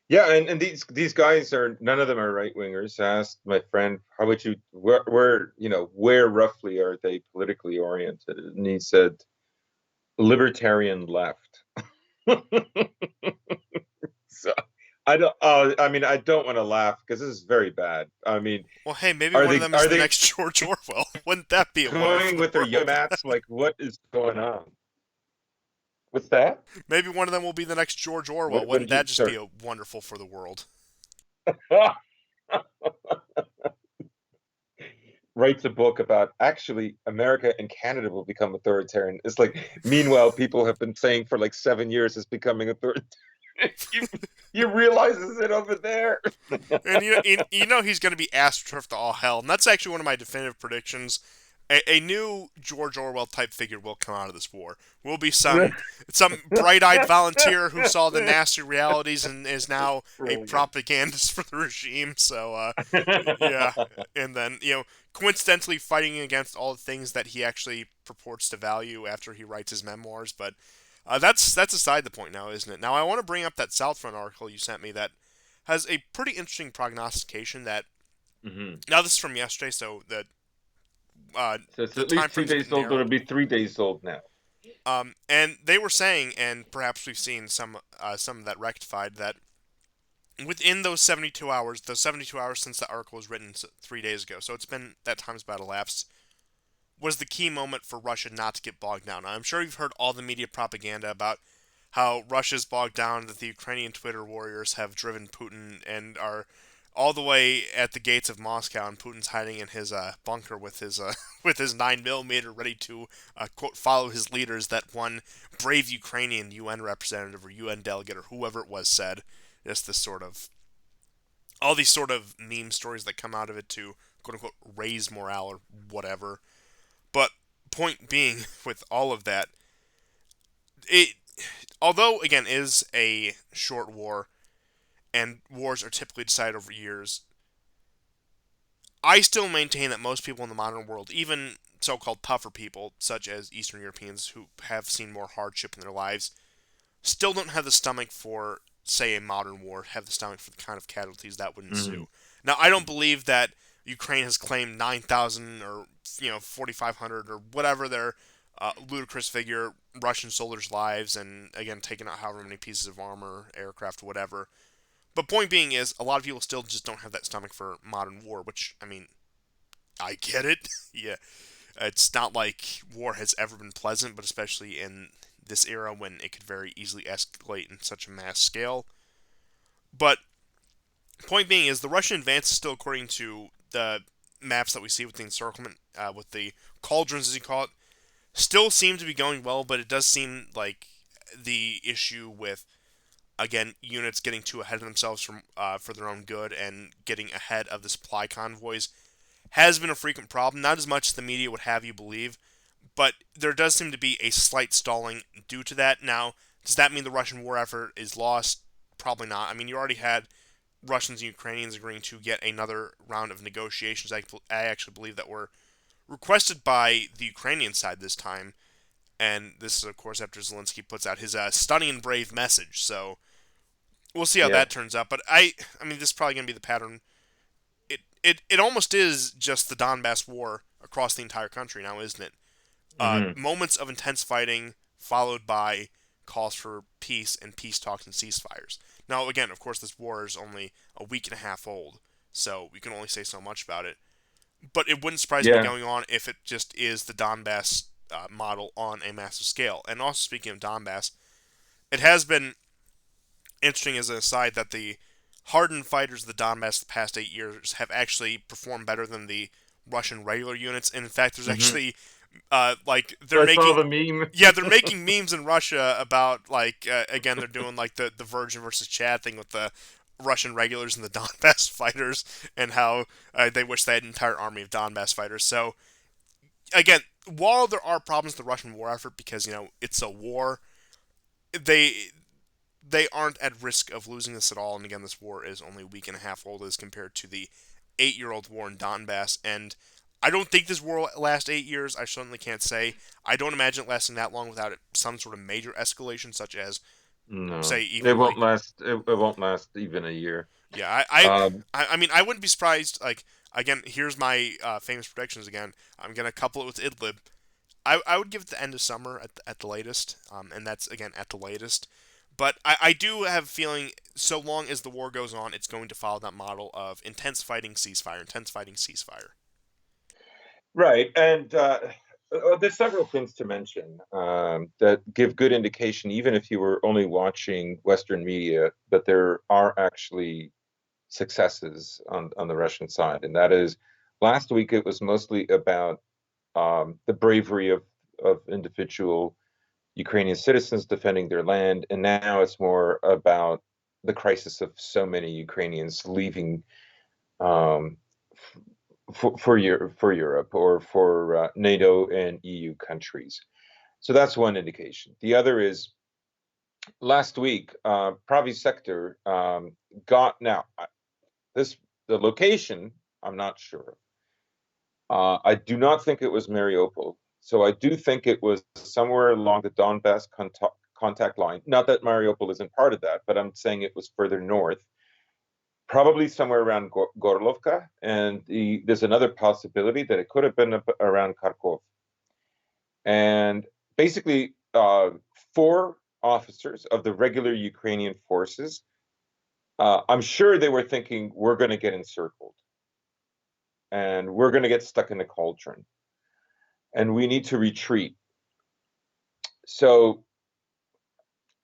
yeah, and these guys are, none of them are right wingers. I asked my friend, how would you where roughly are they politically oriented, and he said libertarian left. So I don't. I mean, I don't want to laugh because this is very bad. I mean, Well, hey, maybe are one of they them is are the they next George Orwell. Wouldn't that be a wonder for going the with their young world? mats? Like, what is going on? What's that? Maybe one of them will be the next George Orwell. What Wouldn't did you that just be start? a wonderful for the world? Writes a book about actually America and Canada will become authoritarian. It's like, meanwhile, people have been saying for like 7 years it's becoming authoritarian. you, you realize it over there. And you know he's going to be astroturfed to all hell. And that's actually one of my definitive predictions. A new George Orwell type figure will come out of this war. Will be some bright-eyed volunteer who saw the nasty realities and is now a Brilliant. propagandist for the regime. So yeah, and then coincidentally fighting against all the things that he actually purports to value after he writes his memoirs. But that's aside the point now, isn't it? Now I want to bring up that Southfront article you sent me that has a pretty interesting prognostication that Hmm. Now this is from yesterday, so So it's the at time least two frame's a days bit old, but it'll narrowed. be 3 days old now. And they were saying, and perhaps we've seen some of that rectified, that within those 72 hours since the article was written 3 days ago, so it's been that time's about elapsed, was the key moment for Russia not to get bogged down. Now, I'm sure you've heard all the media propaganda about how Russia's bogged down, that the Ukrainian Twitter warriors have driven Putin and are all the way at the gates of Moscow, and Putin's hiding in his bunker with his with his 9mm, ready to quote follow his leaders. That one brave Ukrainian UN representative or UN delegate or whoever it was said. Just this sort of all these sort of meme stories that come out of it to quote unquote raise morale or whatever. But point being, with all of that, it although again is a short war and wars are typically decided over years, I still maintain that most people in the modern world, even so-called tougher people such as Eastern Europeans who have seen more hardship in their lives, still don't have the stomach for, say, a modern war, have the stomach for the kind of casualties that would Hmm. ensue. Now, I don't believe that Ukraine has claimed 9,000 or 4,500 or whatever their ludicrous figure Russian soldiers' lives, and again taking out however many pieces of armor, aircraft, whatever. But point being is, a lot of people still just don't have that stomach for modern war, which I mean, I get it. Yeah, it's not like war has ever been pleasant, but especially in this era when it could very easily escalate in such a mass scale. But point being is, the Russian advance is still according to the maps that we see with the encirclement, with the cauldrons as you call it, still seem to be going well. But it does seem like the issue with again units getting too ahead of themselves from for their own good and getting ahead of the supply convoys has been a frequent problem. Not as much as the media would have you believe, but there does seem to be a slight stalling due to that. Now, does that mean the Russian war effort is lost? Probably not. I mean, you already had Russians and Ukrainians agreeing to yet another round of negotiations. I actually believe that were requested by the Ukrainian side this time, and this is of course after Zelensky puts out his stunning and brave message. So we'll see how Yeah. that turns out. But I mean, this is probably going to be the pattern. It almost is just the Donbass war across the entire country now, isn't it? Hmm. Moments of intense fighting followed by calls for peace and peace talks and ceasefires. Now, again, of course, this war is only a week and a half old, so we can only say so much about it. But it wouldn't surprise me Yeah. going on if it just is the Donbass model on a massive scale. And also, speaking of Donbass, it has been interesting as an aside that the hardened fighters of the Donbass the past 8 years have actually performed better than the Russian regular units. And in fact, there's Hmm. actually like they're I saw making the meme. yeah, they're making memes in Russia about like again they're doing like the Virgin versus Chad thing with the Russian regulars and the Donbass fighters, and how they wish they had an entire army of Donbass fighters. So again, while there are problems with the Russian war effort because it's a war, they they aren't at risk of losing this at all. And again, this war is only a week and a half old as compared to the 8-year-old war in Donbass. And I don't think this war will last 8 years. I certainly can't say. I don't imagine it lasting that long without some sort of major escalation, such as, say, No, it even won't like, last. It won't last even a year. yeah, Um, I mean, I wouldn't be surprised. Like, again, here's my famous predictions again. I'm gonna couple it with Idlib. I would give it the end of summer at the latest, and that's again at the latest. But I do have a feeling, so long as the war goes on, it's going to follow that model of intense fighting, ceasefire, intense fighting, ceasefire. right, and there's several things to mention that give good indication, even if you were only watching Western media, that there are actually successes on the Russian side, and that is, last week it was mostly about the bravery of individual Ukrainian citizens defending their land, and now it's more about the crisis of so many Ukrainians leaving um, for Europe or for NATO and EU countries. So that's one indication. The other is last week, Pravi Sector got now this the location. I'm not sure. I do not think it was Mariupol. So I do think it was somewhere along the Donbass contact line. Not that Mariupol isn't part of that, but I'm saying it was further north. probably somewhere around Gorlovka, and there's another possibility that it could have been around Kharkov. And basically, four officers of the regular Ukrainian forces, I'm sure they were thinking, we're going to get encircled and we're going to get stuck in the cauldron and we need to retreat. So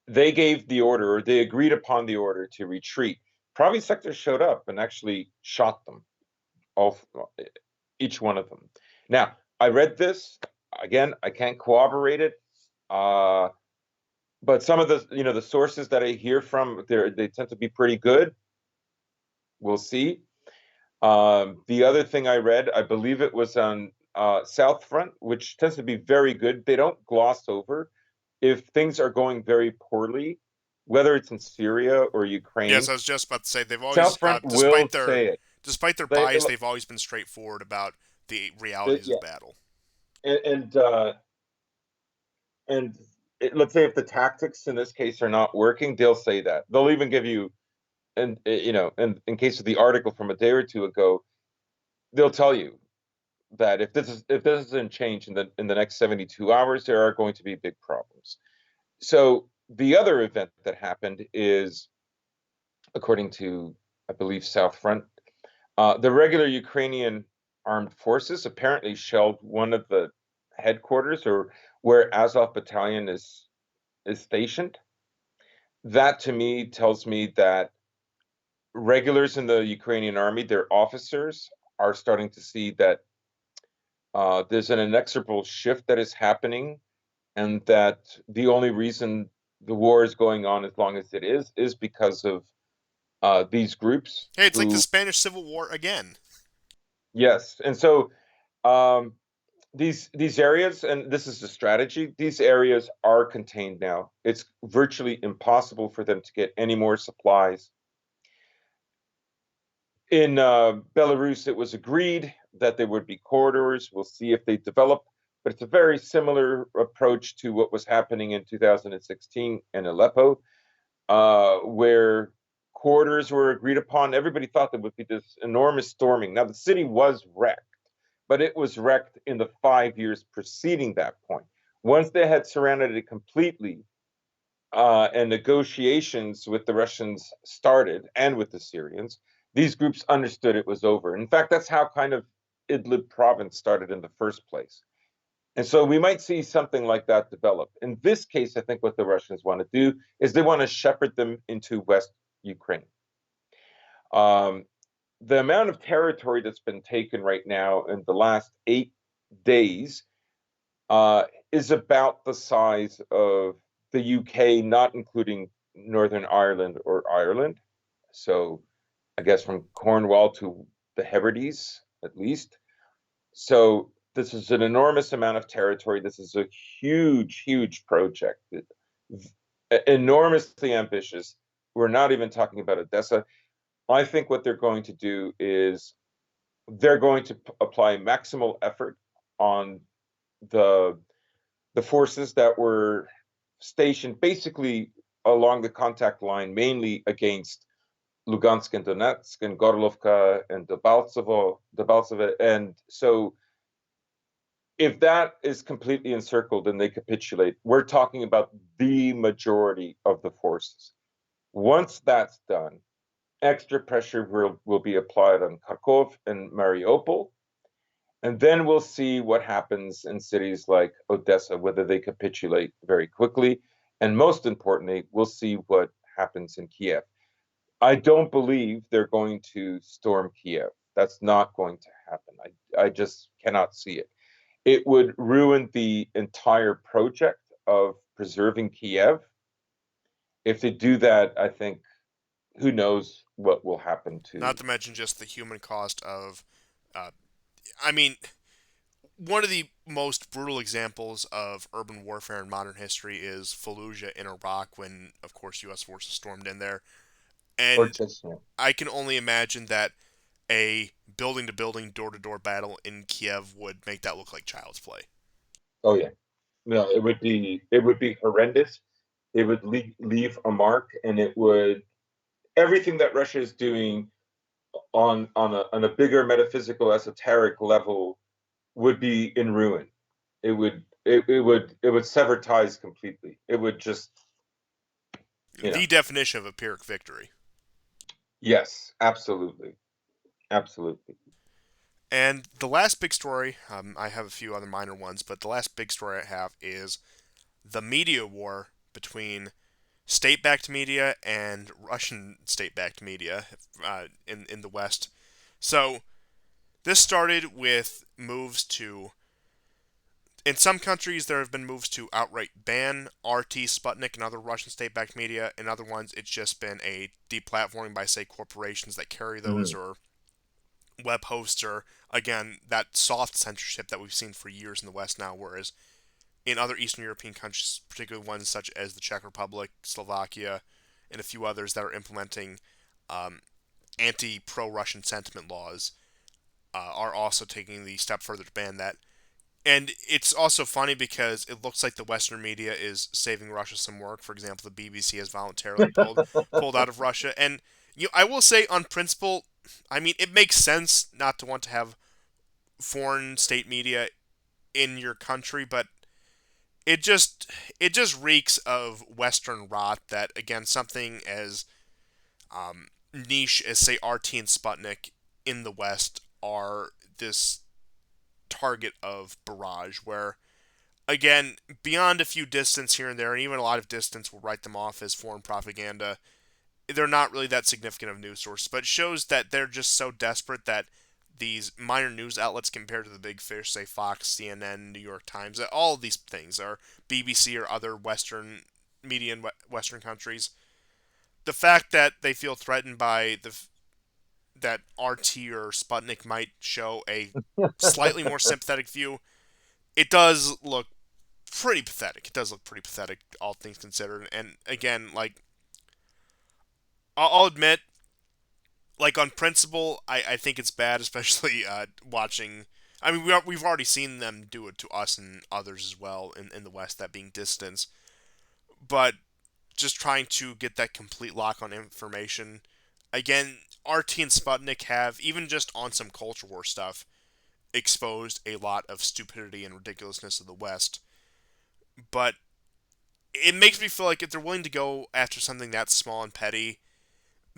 they gave the order, or they agreed upon the order to retreat. Pravi Sector showed up and actually shot them, all, each one of them. Now, I read this, again, I can't corroborate it, but some of the sources that I hear from, they tend to be pretty good. We'll see. The other thing I read, I believe it was on South Front, which tends to be very good. They don't gloss over if things are going very poorly, whether it's in Syria or Ukraine. Yes, I was just about to say they've always, South Front will say it. despite their bias, they've always been straightforward about the realities of battle. And let's say if the tactics in this case are not working, they'll say that. They'll even give you, and in case of the article from a day or two ago, they'll tell you that if this doesn't change in the next 72 hours, there are going to be big problems. So the other event that happened is, according to, I believe, South Front, the regular Ukrainian armed forces apparently shelled one of the headquarters, or where Azov Battalion is stationed. That to me tells me that regulars in the Ukrainian army, their officers, are starting to see that there's an inexorable shift that is happening, and that the only reason the war is going on as long as it is because of these groups. Hey, it's like the Spanish Civil War again. Yes, and so these areas, and this is the strategy, these areas are contained now. It's virtually impossible for them to get any more supplies. In Belarus, it was agreed that there would be corridors. We'll see if they develop, but it's a very similar approach to what was happening in 2016 in Aleppo, where corridors were agreed upon. Everybody thought there would be this enormous storming. Now, the city was wrecked, but it was wrecked in the 5 years preceding that point. Once they had surrounded it completely, and negotiations with the Russians started, and with the Syrians, these groups understood it was over. In fact, that's how kind of Idlib province started in the first place. And so we might see something like that develop. In this case, I think what the Russians want to do is they want to shepherd them into West Ukraine. The amount of territory that's been taken right now in the last 8 days is about the size of the UK, not including Northern Ireland or Ireland. So I guess from Cornwall to the Hebrides, at least. So this is an enormous amount of territory. This is a huge, huge project, enormously ambitious. We're not even talking about Odessa. I think what they're going to do is they're going to apply maximal effort on the forces that were stationed basically along the contact line, mainly against Lugansk and Donetsk and Gorlovka and Debaltsevo. And so if that is completely encircled and they capitulate, we're talking about the majority of the forces. Once that's done, extra pressure will be applied on Kharkov and Mariupol. And then we'll see what happens in cities like Odessa, whether they capitulate very quickly. And most importantly, we'll see what happens in Kiev. I don't believe they're going to storm Kiev. That's not going to happen. I just cannot see it. It would ruin the entire project of preserving Kiev. If they do that, I think, who knows what will happen to... Not to mention just the human cost of... I mean, one of the most brutal examples of urban warfare in modern history is Fallujah in Iraq, when, of course, U.S. forces stormed in there. And I can only imagine that a building-to-building, door-to-door battle in Kiev would make that look like child's play. Oh yeah, no, it would be horrendous. It would leave a mark, and it would, everything that Russia is doing on a bigger metaphysical esoteric level would be in ruin. It would sever ties completely. It would just, you know. The definition of a Pyrrhic victory. Yes, absolutely. Absolutely. And the last big story, I have a few other minor ones, but the last big story I have is the media war between state-backed media and Russian state-backed media in the West. So this started with moves to. In some countries, there have been moves to outright ban RT, Sputnik, and other Russian state-backed media. In other ones, it's just been a deplatforming by, say, corporations that carry those, Mhm. or web hosts, or again that soft censorship that we've seen for years in the West now. Whereas in other Eastern European countries, particularly ones such as the Czech Republic, Slovakia, and a few others that are implementing um, anti-pro-Russian sentiment laws, are also taking the step further to ban that. And it's also funny because it looks like the Western media is saving Russia some work. For example, the BBC has voluntarily pulled out of Russia, and I will say on principle, I mean it makes sense not to want to have foreign state media in your country, but it just it just reeks of Western rot. That again, something as niche as say RT and Sputnik in the West are this target of barrage where again, beyond a few distance here and there, and even a lot of distance will write them off as foreign propaganda. They're not really that significant of news sources, but it shows that they're just so desperate that these minor news outlets compared to the big fish, say Fox, CNN, New York Times, all of these things are BBC or other Western media in Western countries. The fact that they feel threatened by that RT or Sputnik might show a slightly more sympathetic view, it does look pretty pathetic. It does look pretty pathetic, all things considered. And again, like I'll admit, like on principle, I think it's bad, especially watching. I mean, we've already seen them do it to us and others as well in the West, that being distance. But just trying to get that complete lock on information. Again, RT and Sputnik have, even just on some culture war stuff, exposed a lot of stupidity and ridiculousness of the West. But it makes me feel like if they're willing to go after something that's small and petty,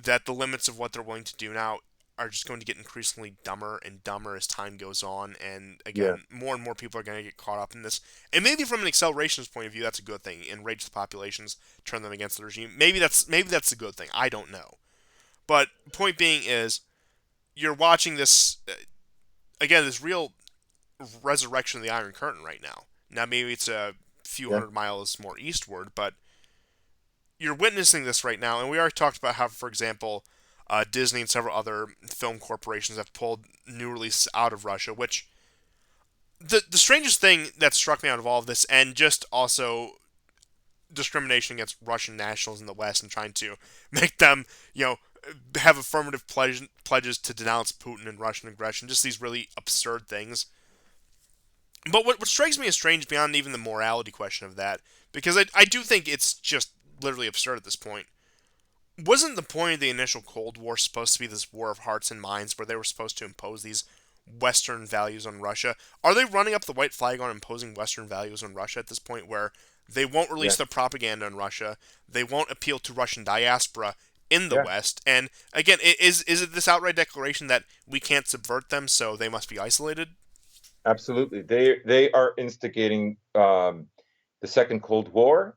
that the limits of what they're willing to do now are just going to get increasingly dumber and dumber as time goes on. And Yeah, again, more and more people are going to get caught up in this. And maybe from an accelerationist point of view, that's a good thing. Enrage the populations, turn them against the regime. Maybe that's a good thing. I don't know. But point being is, you're watching this again, this real resurrection of the Iron Curtain right now. Now maybe it's a few yeah. hundred miles more eastward, but you're witnessing this right now, and we already talked about how, for example, Disney and several other film corporations have pulled new releases out of Russia. Which the strangest thing that struck me out of all of this, and just also discrimination against Russian nationals in the West and trying to make them, have affirmative pledges to denounce Putin and Russian aggression. Just these really absurd things. But what strikes me as strange beyond even the morality question of that, because I do think it's just literally absurd at this point. Wasn't the point of the initial Cold War supposed to be this war of hearts and minds where they were supposed to impose these Western values on Russia? Are they running up the white flag on imposing Western values on Russia at this point where they won't release Yeah, their propaganda on Russia, they won't appeal to Russian diaspora in the yeah, West, and again, is it this outright declaration that we can't subvert them, so they must be isolated? absolutely. They are instigating the second Cold War.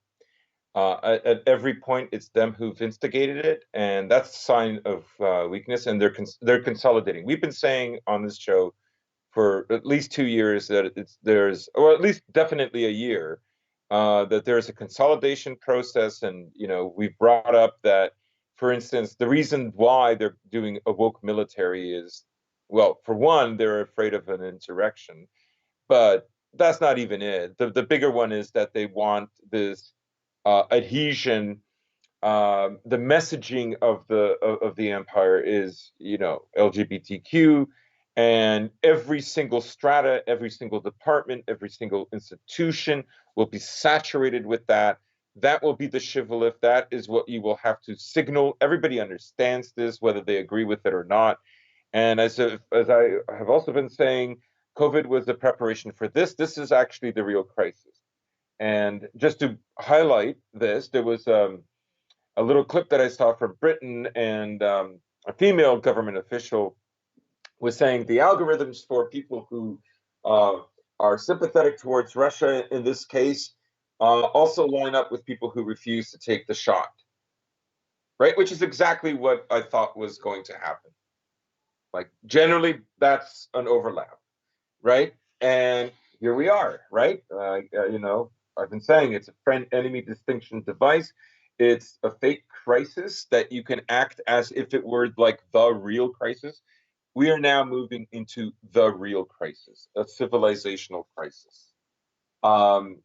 At every point, it's them who've instigated it, and that's a sign of weakness. And they're consolidating. We've been saying on this show for at least 2 years that there's, or at least definitely a year, that there's a consolidation process. And we've brought up that, for instance, the reason why they're doing a woke military is, well, for one, they're afraid of an insurrection, but that's not even it. The bigger one is that they want this adhesion. The messaging of the empire is, LGBTQ, and every single strata, every single department, every single institution will be saturated with that. That will be the shibboleth. That is what you will have to signal. Everybody understands this, whether they agree with it or not. And as I have also been saying, COVID was the preparation for this. This is actually the real crisis. And just to highlight this, there was a little clip that I saw from Britain, and a female government official was saying the algorithms for people who uh, are sympathetic towards Russia in this case also line up with people who refuse to take the shot, right? Which is exactly what I thought was going to happen. Like generally, that's an overlap, right? And here we are, right? I've been saying it's a friend-enemy distinction device. It's a fake crisis that you can act as if it were like the real crisis. We are now moving into the real crisis, a civilizational crisis. Um,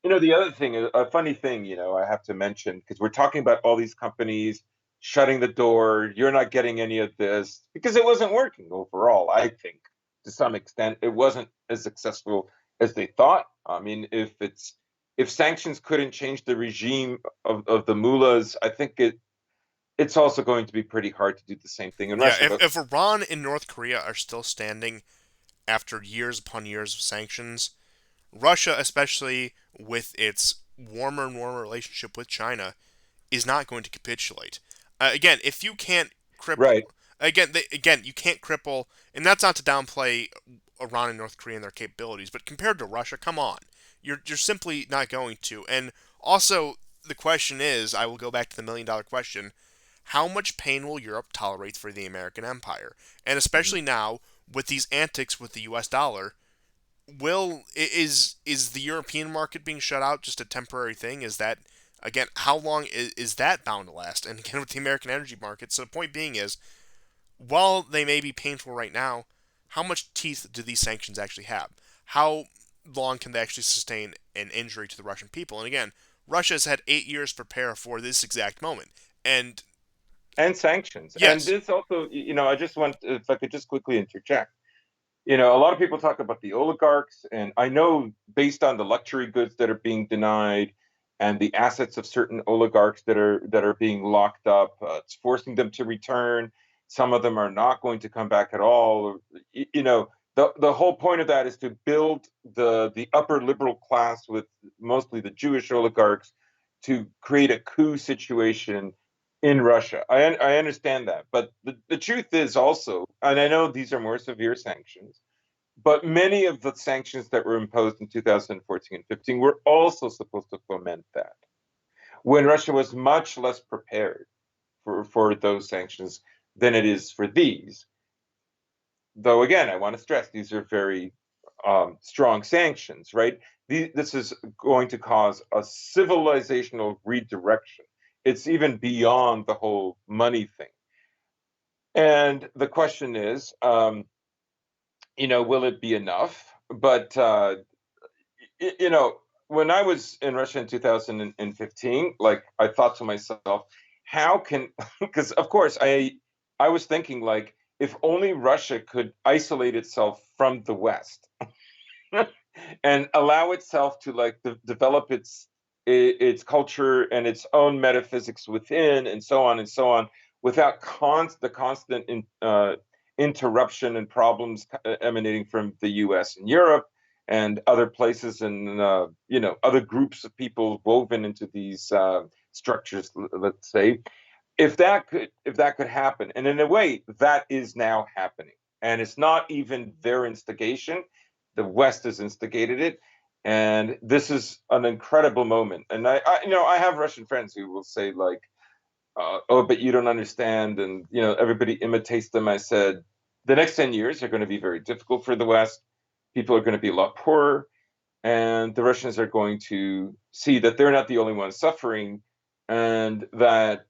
the other thing, a funny thing, I have to mention, because we're talking about all these companies shutting the door, you're not getting any of this, because it wasn't working overall, I think, to some extent. It wasn't as successful as they thought. I mean, if sanctions couldn't change the regime of the mullahs, I think it's also going to be pretty hard to do the same thing in Yeah, Russia. But if Iran and North Korea are still standing after years upon years of sanctions, Russia, especially with its warmer and warmer relationship with China, is not going to capitulate. Again, if you can't cripple, right, again, you can't cripple, and that's not to downplay Iran and North Korea and their capabilities, but compared to Russia, come on, you're simply not going to. And also, the question is, I will go back to the $1 million question: how much pain will Europe tolerate for the American empire? And especially now with these antics with the U.S. dollar, will is the European market being shut out just a temporary thing? Is that again how long is that bound to last? And again with the American energy market. So the point being is, while they may be painful right now, how much teeth do these sanctions actually have? How long can they actually sustain an injury to the Russian people? And again, Russia has had 8 years to prepare for this exact moment. And and sanctions. And yes, this also, I just want, if I could just quickly interject. A lot of people talk about the oligarchs, and I know based on the luxury goods that are being denied and the assets of certain oligarchs that are being locked up, it's forcing them to return. Some of them are not going to come back at all. The whole point of that is to build the upper liberal class with mostly the Jewish oligarchs to create a coup situation in Russia. I understand that. But the truth is also, and I know these are more severe sanctions, but many of the sanctions that were imposed in 2014 and 15 were also supposed to foment that, when Russia was much less prepared for those sanctions than it is for these. Though, again, I want to stress these are very strong sanctions, right? This is going to cause a civilizational redirection. It's even beyond the whole money thing. And the question is, will it be enough? But you know, when I was in Russia in 2015, like I thought to myself, how can because of course I was thinking like if only Russia could isolate itself from the West and allow itself to like develop its culture and its own metaphysics within, and so on and so on, without the constant interruption and problems emanating from the U.S. and Europe and other places, and other groups of people woven into these structures. Let's say if that could happen, and in a way that is now happening, and it's not even their instigation. The West has instigated it, and this is an incredible moment. And I have Russian friends who will say like, "Oh, but you don't understand," and everybody imitates them. I said, the next 10 years are going to be very difficult for the West. People are going to be a lot poorer, and the Russians are going to see that they're not the only ones suffering, and that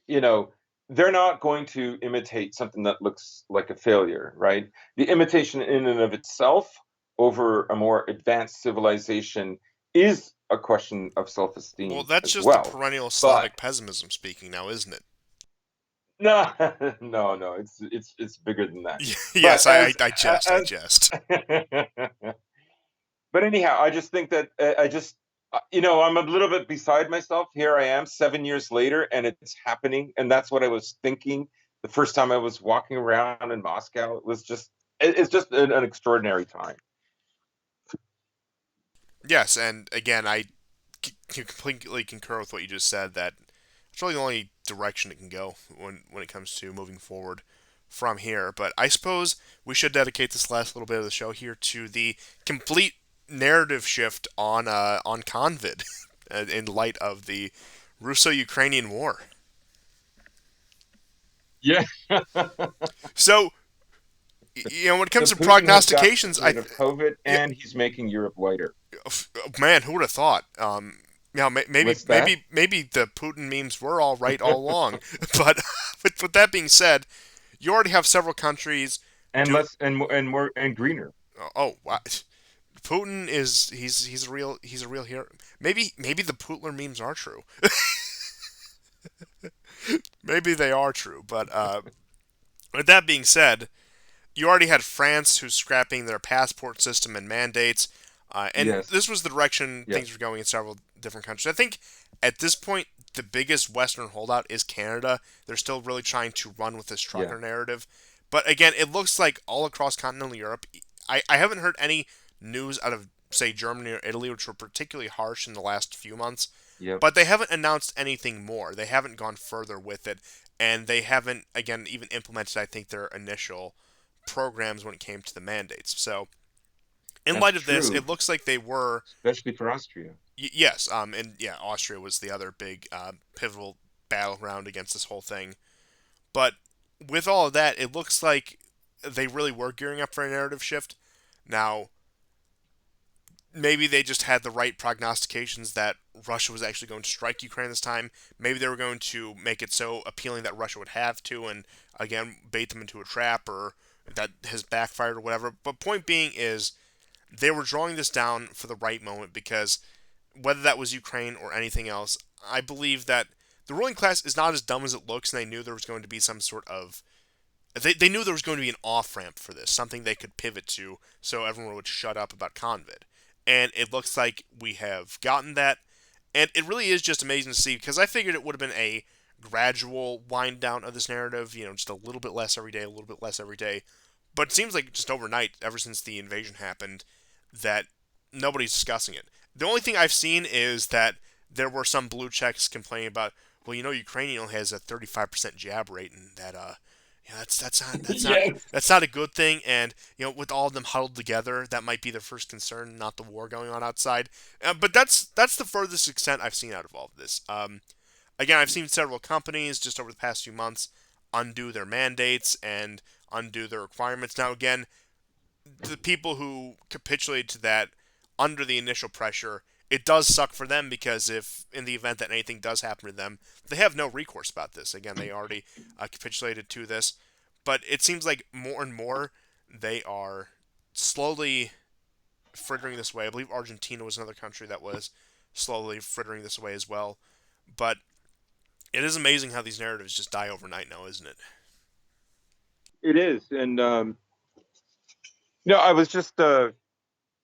you know they're not going to imitate something that looks like a failure, right? The imitation in and of itself over a more advanced civilization is a question of well, self-esteem that's as just the well. perennial But Slavic pessimism speaking now, isn't it? no, no, it's bigger than that. Yes, But I as digest, I as jest. but anyhow, I just think that I just I'm a little bit beside myself. Here I am 7 years later, and it's happening, and that's what I was thinking the first time I was walking around in Moscow. It's just an extraordinary time. Yes, and again, I completely concur with what you just said. That it's really the only direction it can go when it comes to moving forward from here. But I suppose we should dedicate this last little bit of the show here to the complete narrative shift on Convid in light of the Russo-Ukrainian War. Yeah. So, when it So comes to Putin has gotten prognostications, rid of COVID, yeah, and he's making Europe whiter. man, who would have thought? Maybe What's that? maybe the Putin memes were all right all along. But with that being said, you already have several countries And do. less and more and greener. Oh, wow. Putin is he's a real hero. Maybe the Putler memes are true. Maybe they are true. But with that being said, you already had France who's scrapping their passport system and mandates, and Yes. this was the direction things Yes. were going in several different countries. I think at this point, the biggest Western holdout is Canada. They're still really trying to run with this Yeah. trucker narrative. But again, it looks like all across continental Europe, I haven't heard any news out of, say, Germany or Italy, which were particularly harsh in the last few months. Yep. But they haven't announced anything more. They haven't gone further with it. And they haven't, again, even implemented, I think, their initial programs when it came to the mandates. So, in That's light of this, true, it looks like they were, especially for Austria. yes, and yeah, Austria was the other big pivotal battleground against this whole thing. But with all of that, it looks like they really were gearing up for a narrative shift. Now, maybe they just had the right prognostications that Russia was actually going to strike Ukraine this time. Maybe they were going to make it so appealing that Russia would have to, and again, bait them into a trap, or that has backfired or whatever. But point being is, they were drawing this down for the right moment because whether that was Ukraine or anything else, I believe that the ruling class is not as dumb as it looks, and they knew there was going to be some sort of. They knew there was going to be an off ramp for this, something they could pivot to, so everyone would shut up about Convid. And it looks like we have gotten that, and it really is just amazing to see because I figured it would have been a gradual wind down of this narrative, just a little bit less every day, a little bit less every day. But it seems like just overnight, ever since the invasion happened, that nobody's discussing it. The only thing I've seen is that there were some blue checks complaining about, well, Ukrainian only has a 35% jab rate, and that Yes. that's not a good thing. And with all of them huddled together, that might be their first concern, not the war going on outside. But that's the furthest extent I've seen out of all of this. Again, I've seen several companies just over the past few months undo their mandates and undo their requirements. Now, again, the people who capitulated to that under the initial pressure, it does suck for them because if in the event that anything does happen to them, they have no recourse about this. Again, they already capitulated to this, but it seems like more and more they are slowly frittering this way. I believe Argentina was another country that was slowly frittering this way as well. But it is amazing how these narratives just die overnight now, isn't it? It is. And I was just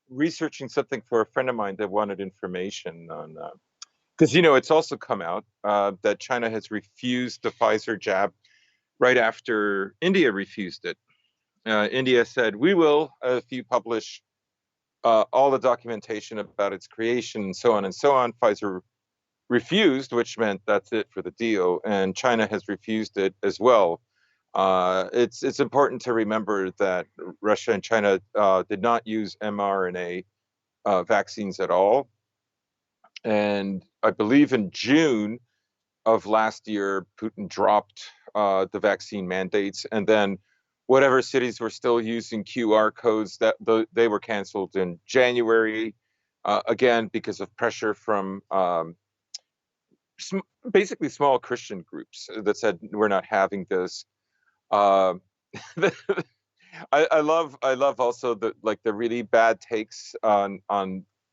researching something for a friend of mine that wanted information on because it's also come out that China has refused the Pfizer jab right after India refused it. India said, "We will if you publish all the documentation about its creation and so on and so on." Pfizer refused, which meant that's it for the deal, and China has refused it as well. It's important to remember that Russia and China did not use mRNA vaccines at all, and I believe in June of last year, Putin dropped the vaccine mandates, and then whatever cities were still using QR codes they were canceled in January, again because of pressure from sm- basically small Christian groups that said we're not having this. Um, I love also the really bad takes on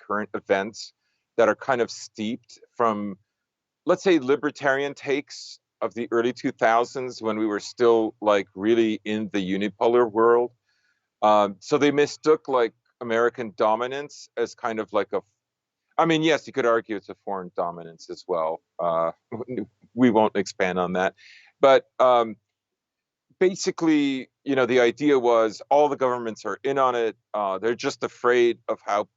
current events that are kind of steeped from, let's say, libertarian takes of the early 2000s when we were still like really in the unipolar world. So they mistook like American dominance as kind of like I mean, yes, you could argue it's a foreign dominance as well. We won't expand on that, but basically, the idea was all the governments are in on it. They're just afraid of how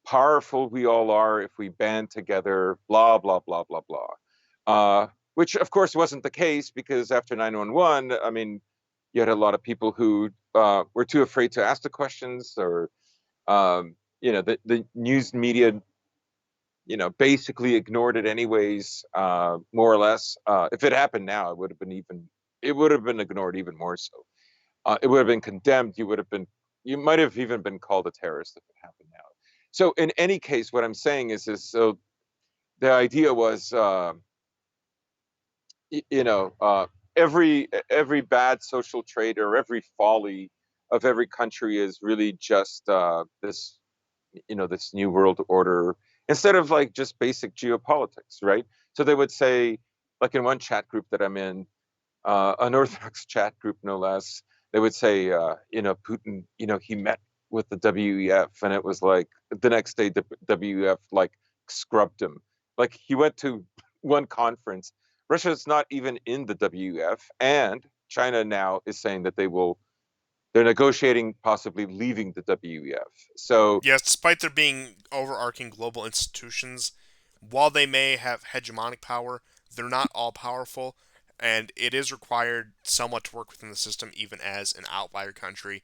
powerful we all are if we band together, blah, blah, blah, blah, blah. Which, of course, wasn't the case because after 9/11, I mean, you had a lot of people who were too afraid to ask the questions, or, the news media, basically ignored it anyways, more or less. If it happened now, it would have been ignored even more so. It would have been condemned. You might have even been called a terrorist if it happened now. So in any case, what I'm saying is so the idea was, you know, every bad social trait or every folly of every country is really just this new world order, instead of like just basic geopolitics, right? So they would say, like in one chat group that I'm in, an Orthodox chat group, no less. They would say, Putin, he met with the WEF, and it was like the next day, the WEF like scrubbed him. Like he went to one conference. Russia's not even in the WEF, and China now is saying that they're negotiating possibly leaving the WEF. So Yes, despite there being overarching global institutions, while they may have hegemonic power, they're not all powerful, and it is required somewhat to work within the system, even as an outlier country.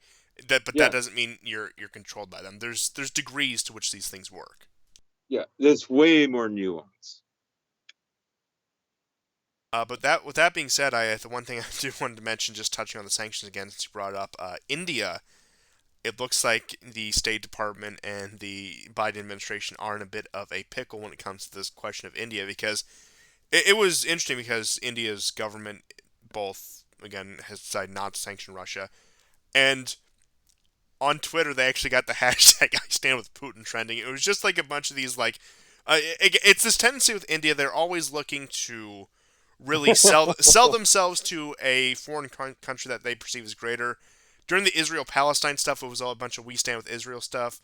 But that yeah, doesn't mean you're controlled by them. There's degrees to which these things work. yeah, there's way more nuance. But that with that being said, the one thing I do wanted to mention, just touching on the sanctions again, since you brought it up, India. It looks like the State Department and the Biden administration are in a bit of a pickle when it comes to this question of India, because it was interesting because India's government both again has decided not to sanction Russia, and on Twitter they actually got the hashtag I stand with Putin trending. It was just like a bunch of these like it's this tendency with India. They're always looking to really sell themselves to a foreign country that they perceive as greater. During the Israel Palestine stuff, it was all a bunch of "We stand with Israel" stuff.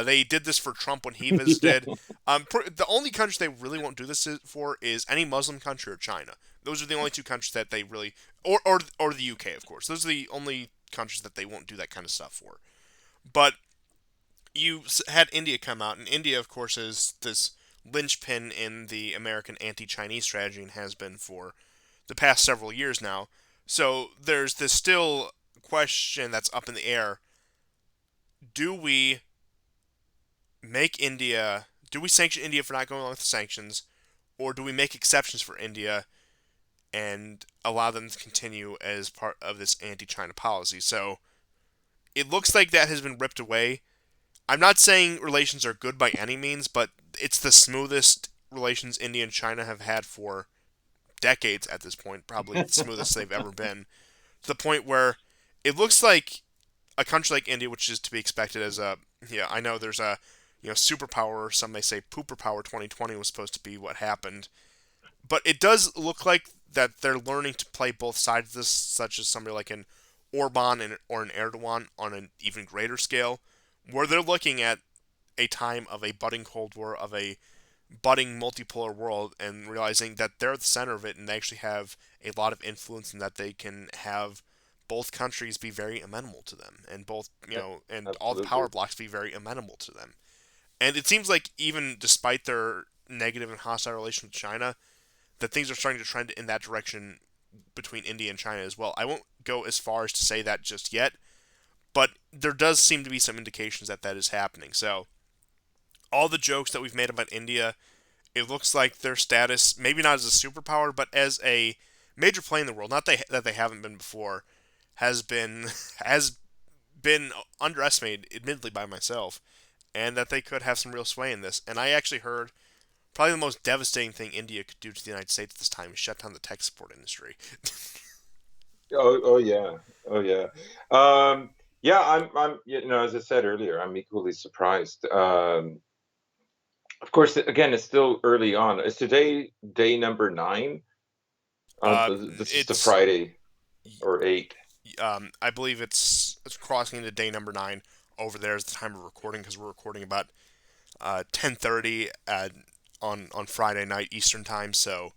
They did this for Trump when he Yeah, visited. The only country they really won't do this for is any Muslim country or China. Those are the only two countries that they really, or the UK, of course. Those are the only countries that they won't do that kind of stuff for. But you had India come out, and India, of course, is this linchpin in the American anti-Chinese strategy and has been for the past several years now. So there's this still question that's up in the air. Do we make India? Do we sanction India for not going along with the sanctions, or do we make exceptions for India and allow them to continue as part of this anti-China policy? So it looks like that has been ripped away. I'm not saying relations are good by any means, but it's the smoothest relations India and China have had for decades at this point, probably the smoothest they've ever been, to the point where it looks like a country like India, which is to be expected as a, yeah, I know there's a, superpower, some may say pooper power 2020 was supposed to be what happened, but it does look like that they're learning to play both sides of this, such as somebody like an Orban or an Erdogan on an even greater scale, where they're looking at a time of a budding Cold War, of a budding multipolar world, and realizing that they're at the center of it and they actually have a lot of influence and that they can have both countries be very amenable to them, and both, and all the power absolutely. blocks be very amenable to them. And it seems like even despite their negative and hostile relation with China, that things are starting to trend in that direction between India and China as well. I won't go as far as to say that just yet, but there does seem to be some indications that that is happening. So all the jokes that we've made about India, it looks like their status, maybe not as a superpower, but as a major player in the world, not that they haven't been before, has been has been underestimated, admittedly by myself, and that they could have some real sway in this. And I actually heard probably the most devastating thing India could do to the United States at this time is shut down the tech support industry. Oh yeah. Oh yeah. Yeah, I'm as I said earlier, I'm equally surprised. Of course, again, it's still early on. Is today day number 9? Uh, This is the it's Friday or 8. I believe it's crossing into day number 9 over there as the time of recording, because we're recording about 10:30 on Friday night Eastern time. So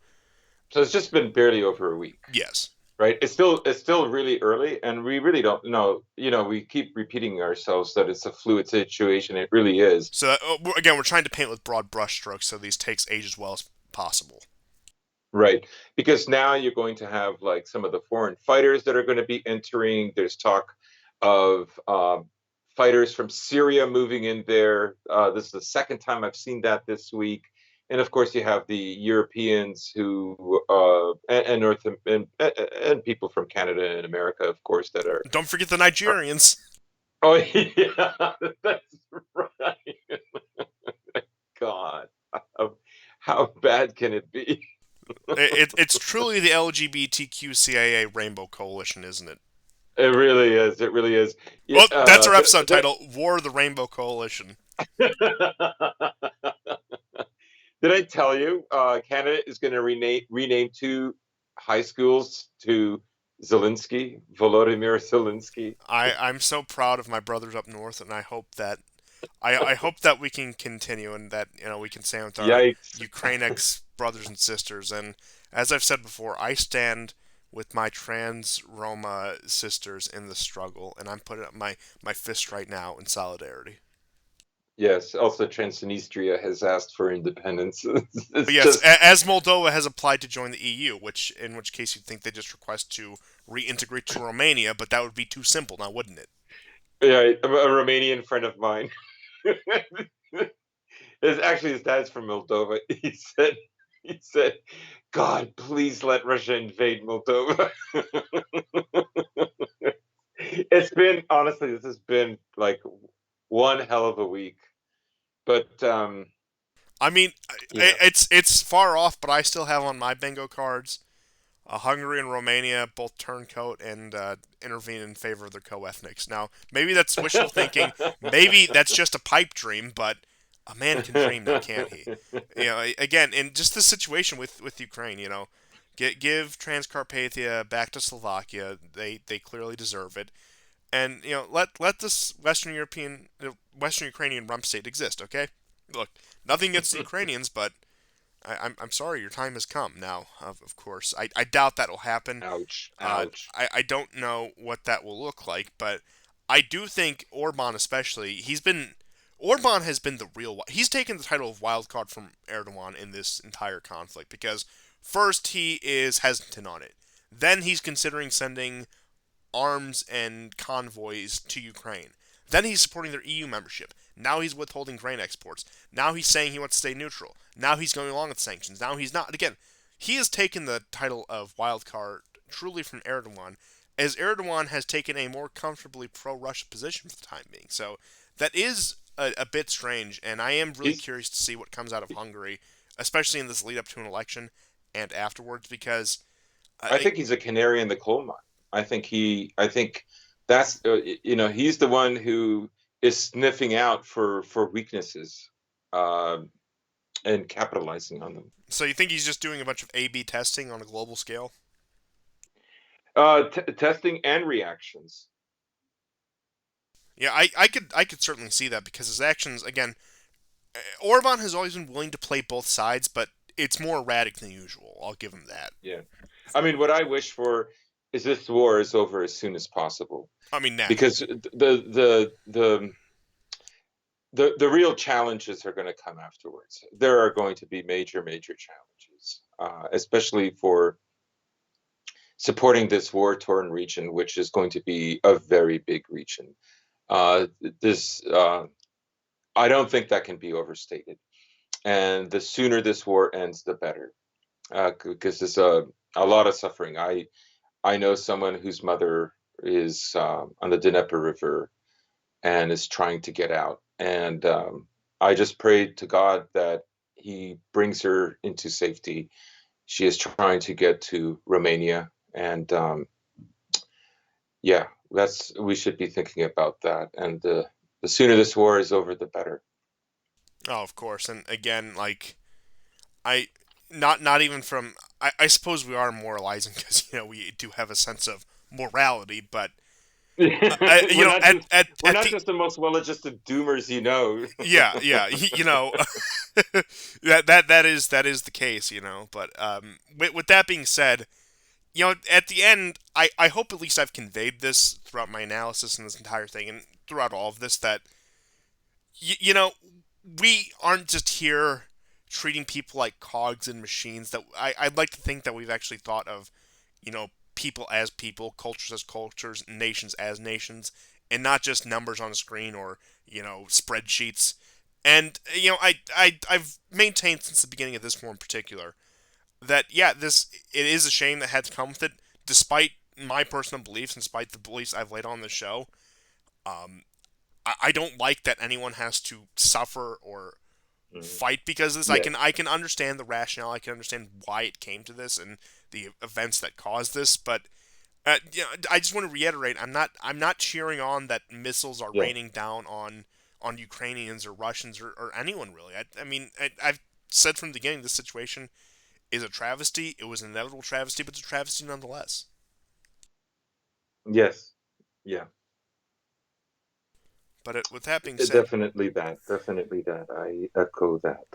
So it's just been barely over a week. yes, right? It's still really early, and we really don't know. We keep repeating ourselves that it's a fluid situation. It really is. So again, we're trying to paint with broad brushstrokes, so these takes age as well as possible. Right. Because now you're going to have like some of the foreign fighters that are going to be entering. There's talk of fighters from Syria moving in there. This is the second time I've seen that this week. And of course, you have the Europeans who and and people from Canada and America, of course, that Don't forget the are Nigerians. oh yeah, that's right. God, how bad can it be? It's truly the LGBTQCIA Rainbow Coalition, isn't it? It really is. It really is. Yeah, Well, that's our episode title: War of the Rainbow Coalition. did I tell you Canada is going to rename two high schools to Volodymyr Zelensky? I'm so proud of my brothers up north, and I hope that we can continue, and that we can stand with our Yikes! Ukrainex brothers and sisters. And as I've said before, I stand with my trans Roma sisters in the struggle, and I'm putting up my fist right now in solidarity. Yes. Also, Transnistria has asked for independence. But It's yes, just as Moldova has applied to join the EU, in which case you'd think they just request to reintegrate to Romania, but that would be too simple now, wouldn't it? yeah, a Romanian friend of mine. His dad's from Moldova. He said, God, please let Russia invade Moldova. It's been honestly, this has been like one hell of a week. But I mean, you know, it's far off, but I still have on my bingo cards Hungary and Romania both turncoat and intervene in favor of their co-ethnics. Now, maybe that's wishful thinking. Maybe that's just a pipe dream, but a man can dream now, can't he? Again, in just the situation with Ukraine, give Transcarpathia back to Slovakia. They clearly deserve it, and let this Western Ukrainian rump state exist. Okay, look, nothing against the Ukrainians, but I'm sorry, your time has come now. Of course, I doubt that will happen. ouch, ouch. I don't know what that will look like, but I do think Orban, especially, Orban has been the real. He's taken the title of wild card from Erdogan in this entire conflict because first he is hesitant on it, then he's considering sending arms and convoys to Ukraine. Then he's supporting their EU membership. Now he's withholding grain exports. Now he's saying he wants to stay neutral. Now he's going along with sanctions. Now he's not. Again, he has taken the title of wild card truly from Erdogan, as Erdogan has taken a more comfortably pro-Russia position for the time being. So that is a bit strange, and I am really He's curious to see what comes out of Hungary, especially in this lead up to an election and afterwards, because I think he's a canary in the coal mine. I think that's he's the one who is sniffing out for weaknesses uh, and capitalizing on them. so you think he's just doing a bunch of A/B testing on a global scale? Testing and reactions. Yeah, I could certainly see that because his actions again, Orban has always been willing to play both sides, but it's more erratic than usual. I'll give him that. Yeah, I mean, what I wish for is this war is over as soon as possible, I mean, because naturally. the real challenges are going to come afterwards. There are going to be major challenges, especially for supporting this war torn region, which is going to be a very big region. Uh, this I don't think that can be overstated. And the sooner this war ends, the better, because there's a lot of suffering. I know someone whose mother is on the Dnieper River and is trying to get out, and I just prayed to God that He brings her into safety. She is trying to get to Romania, and yeah, that's we should be thinking about that. And the sooner this war is over, the better. Oh, of course. And again, like I, not even from. I suppose we are moralizing because we do have a sense of morality, but we're not just we're at not the just the most well-adjusted doomers, you know. yeah, that is the case, But with that being said, At the end, I hope at least I've conveyed this throughout my analysis and this entire thing and throughout all of this that, you know, we aren't just here treating people like cogs and machines. That I'd like to think that we've actually thought of, people as people, cultures as cultures, nations as nations, and not just numbers on a screen or, spreadsheets. And, I've maintained since the beginning of this war in particular that, yeah, it is a shame that had to come with it, despite my personal beliefs and despite the beliefs I've laid on the show. Um, I don't like that anyone has to suffer or Mhm. fight because of this. I Yes. can I can understand the rationale. I can understand why it came to this and the events that caused this. But I just want to reiterate: I'm not cheering on that missiles are Yeah. raining down on Ukrainians or Russians or anyone really. I mean, I've said from the beginning this situation is a travesty. It was an inevitable travesty, but it's a travesty nonetheless. Yes. Yeah. But with that being said, Definitely that. Definitely that. I echo that.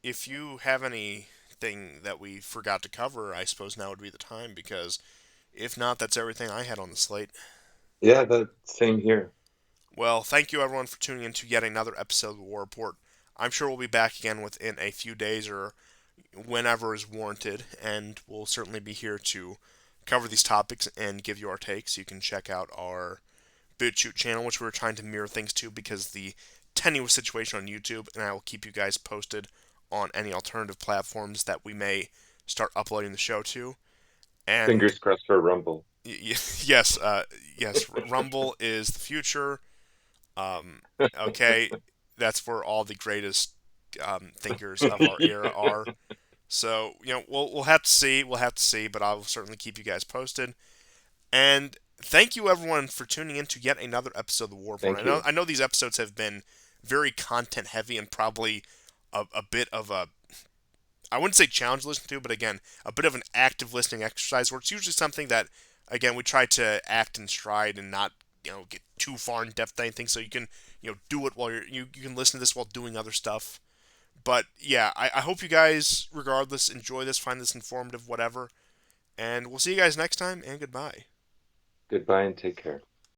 if you have anything that we forgot to cover, I suppose now would be the time because if not, that's everything I had on the slate. Yeah, the same here. Well, thank you everyone for tuning in to yet another episode of the War Report. I'm sure we'll be back again within a few days or whenever is warranted, and we'll certainly be here to cover these topics and give you our takes. You can check out our BitChute channel, which we're trying to mirror things to because the tenuous situation on YouTube, and I will keep you guys posted on any alternative platforms that we may start uploading the show to. And Fingers crossed for Rumble. yes, yes, Rumble is the future. Okay, that's where all the greatest thinkers of our era are. So we'll have to see. We'll have to see, but I'll certainly keep you guys posted. And thank you everyone for tuning in to yet another episode of the War Report. Thank I know you. I know these episodes have been very content heavy and probably a bit of a, I wouldn't say challenge to listen to, but again, a bit of an active listening exercise where it's usually something that, again, we try to act in stride and not, get too far in depth anything. So you can, do it while you can listen to this while doing other stuff. But yeah, I hope you guys, regardless, enjoy this, find this informative, whatever. And we'll see you guys next time, and goodbye. Goodbye and take care.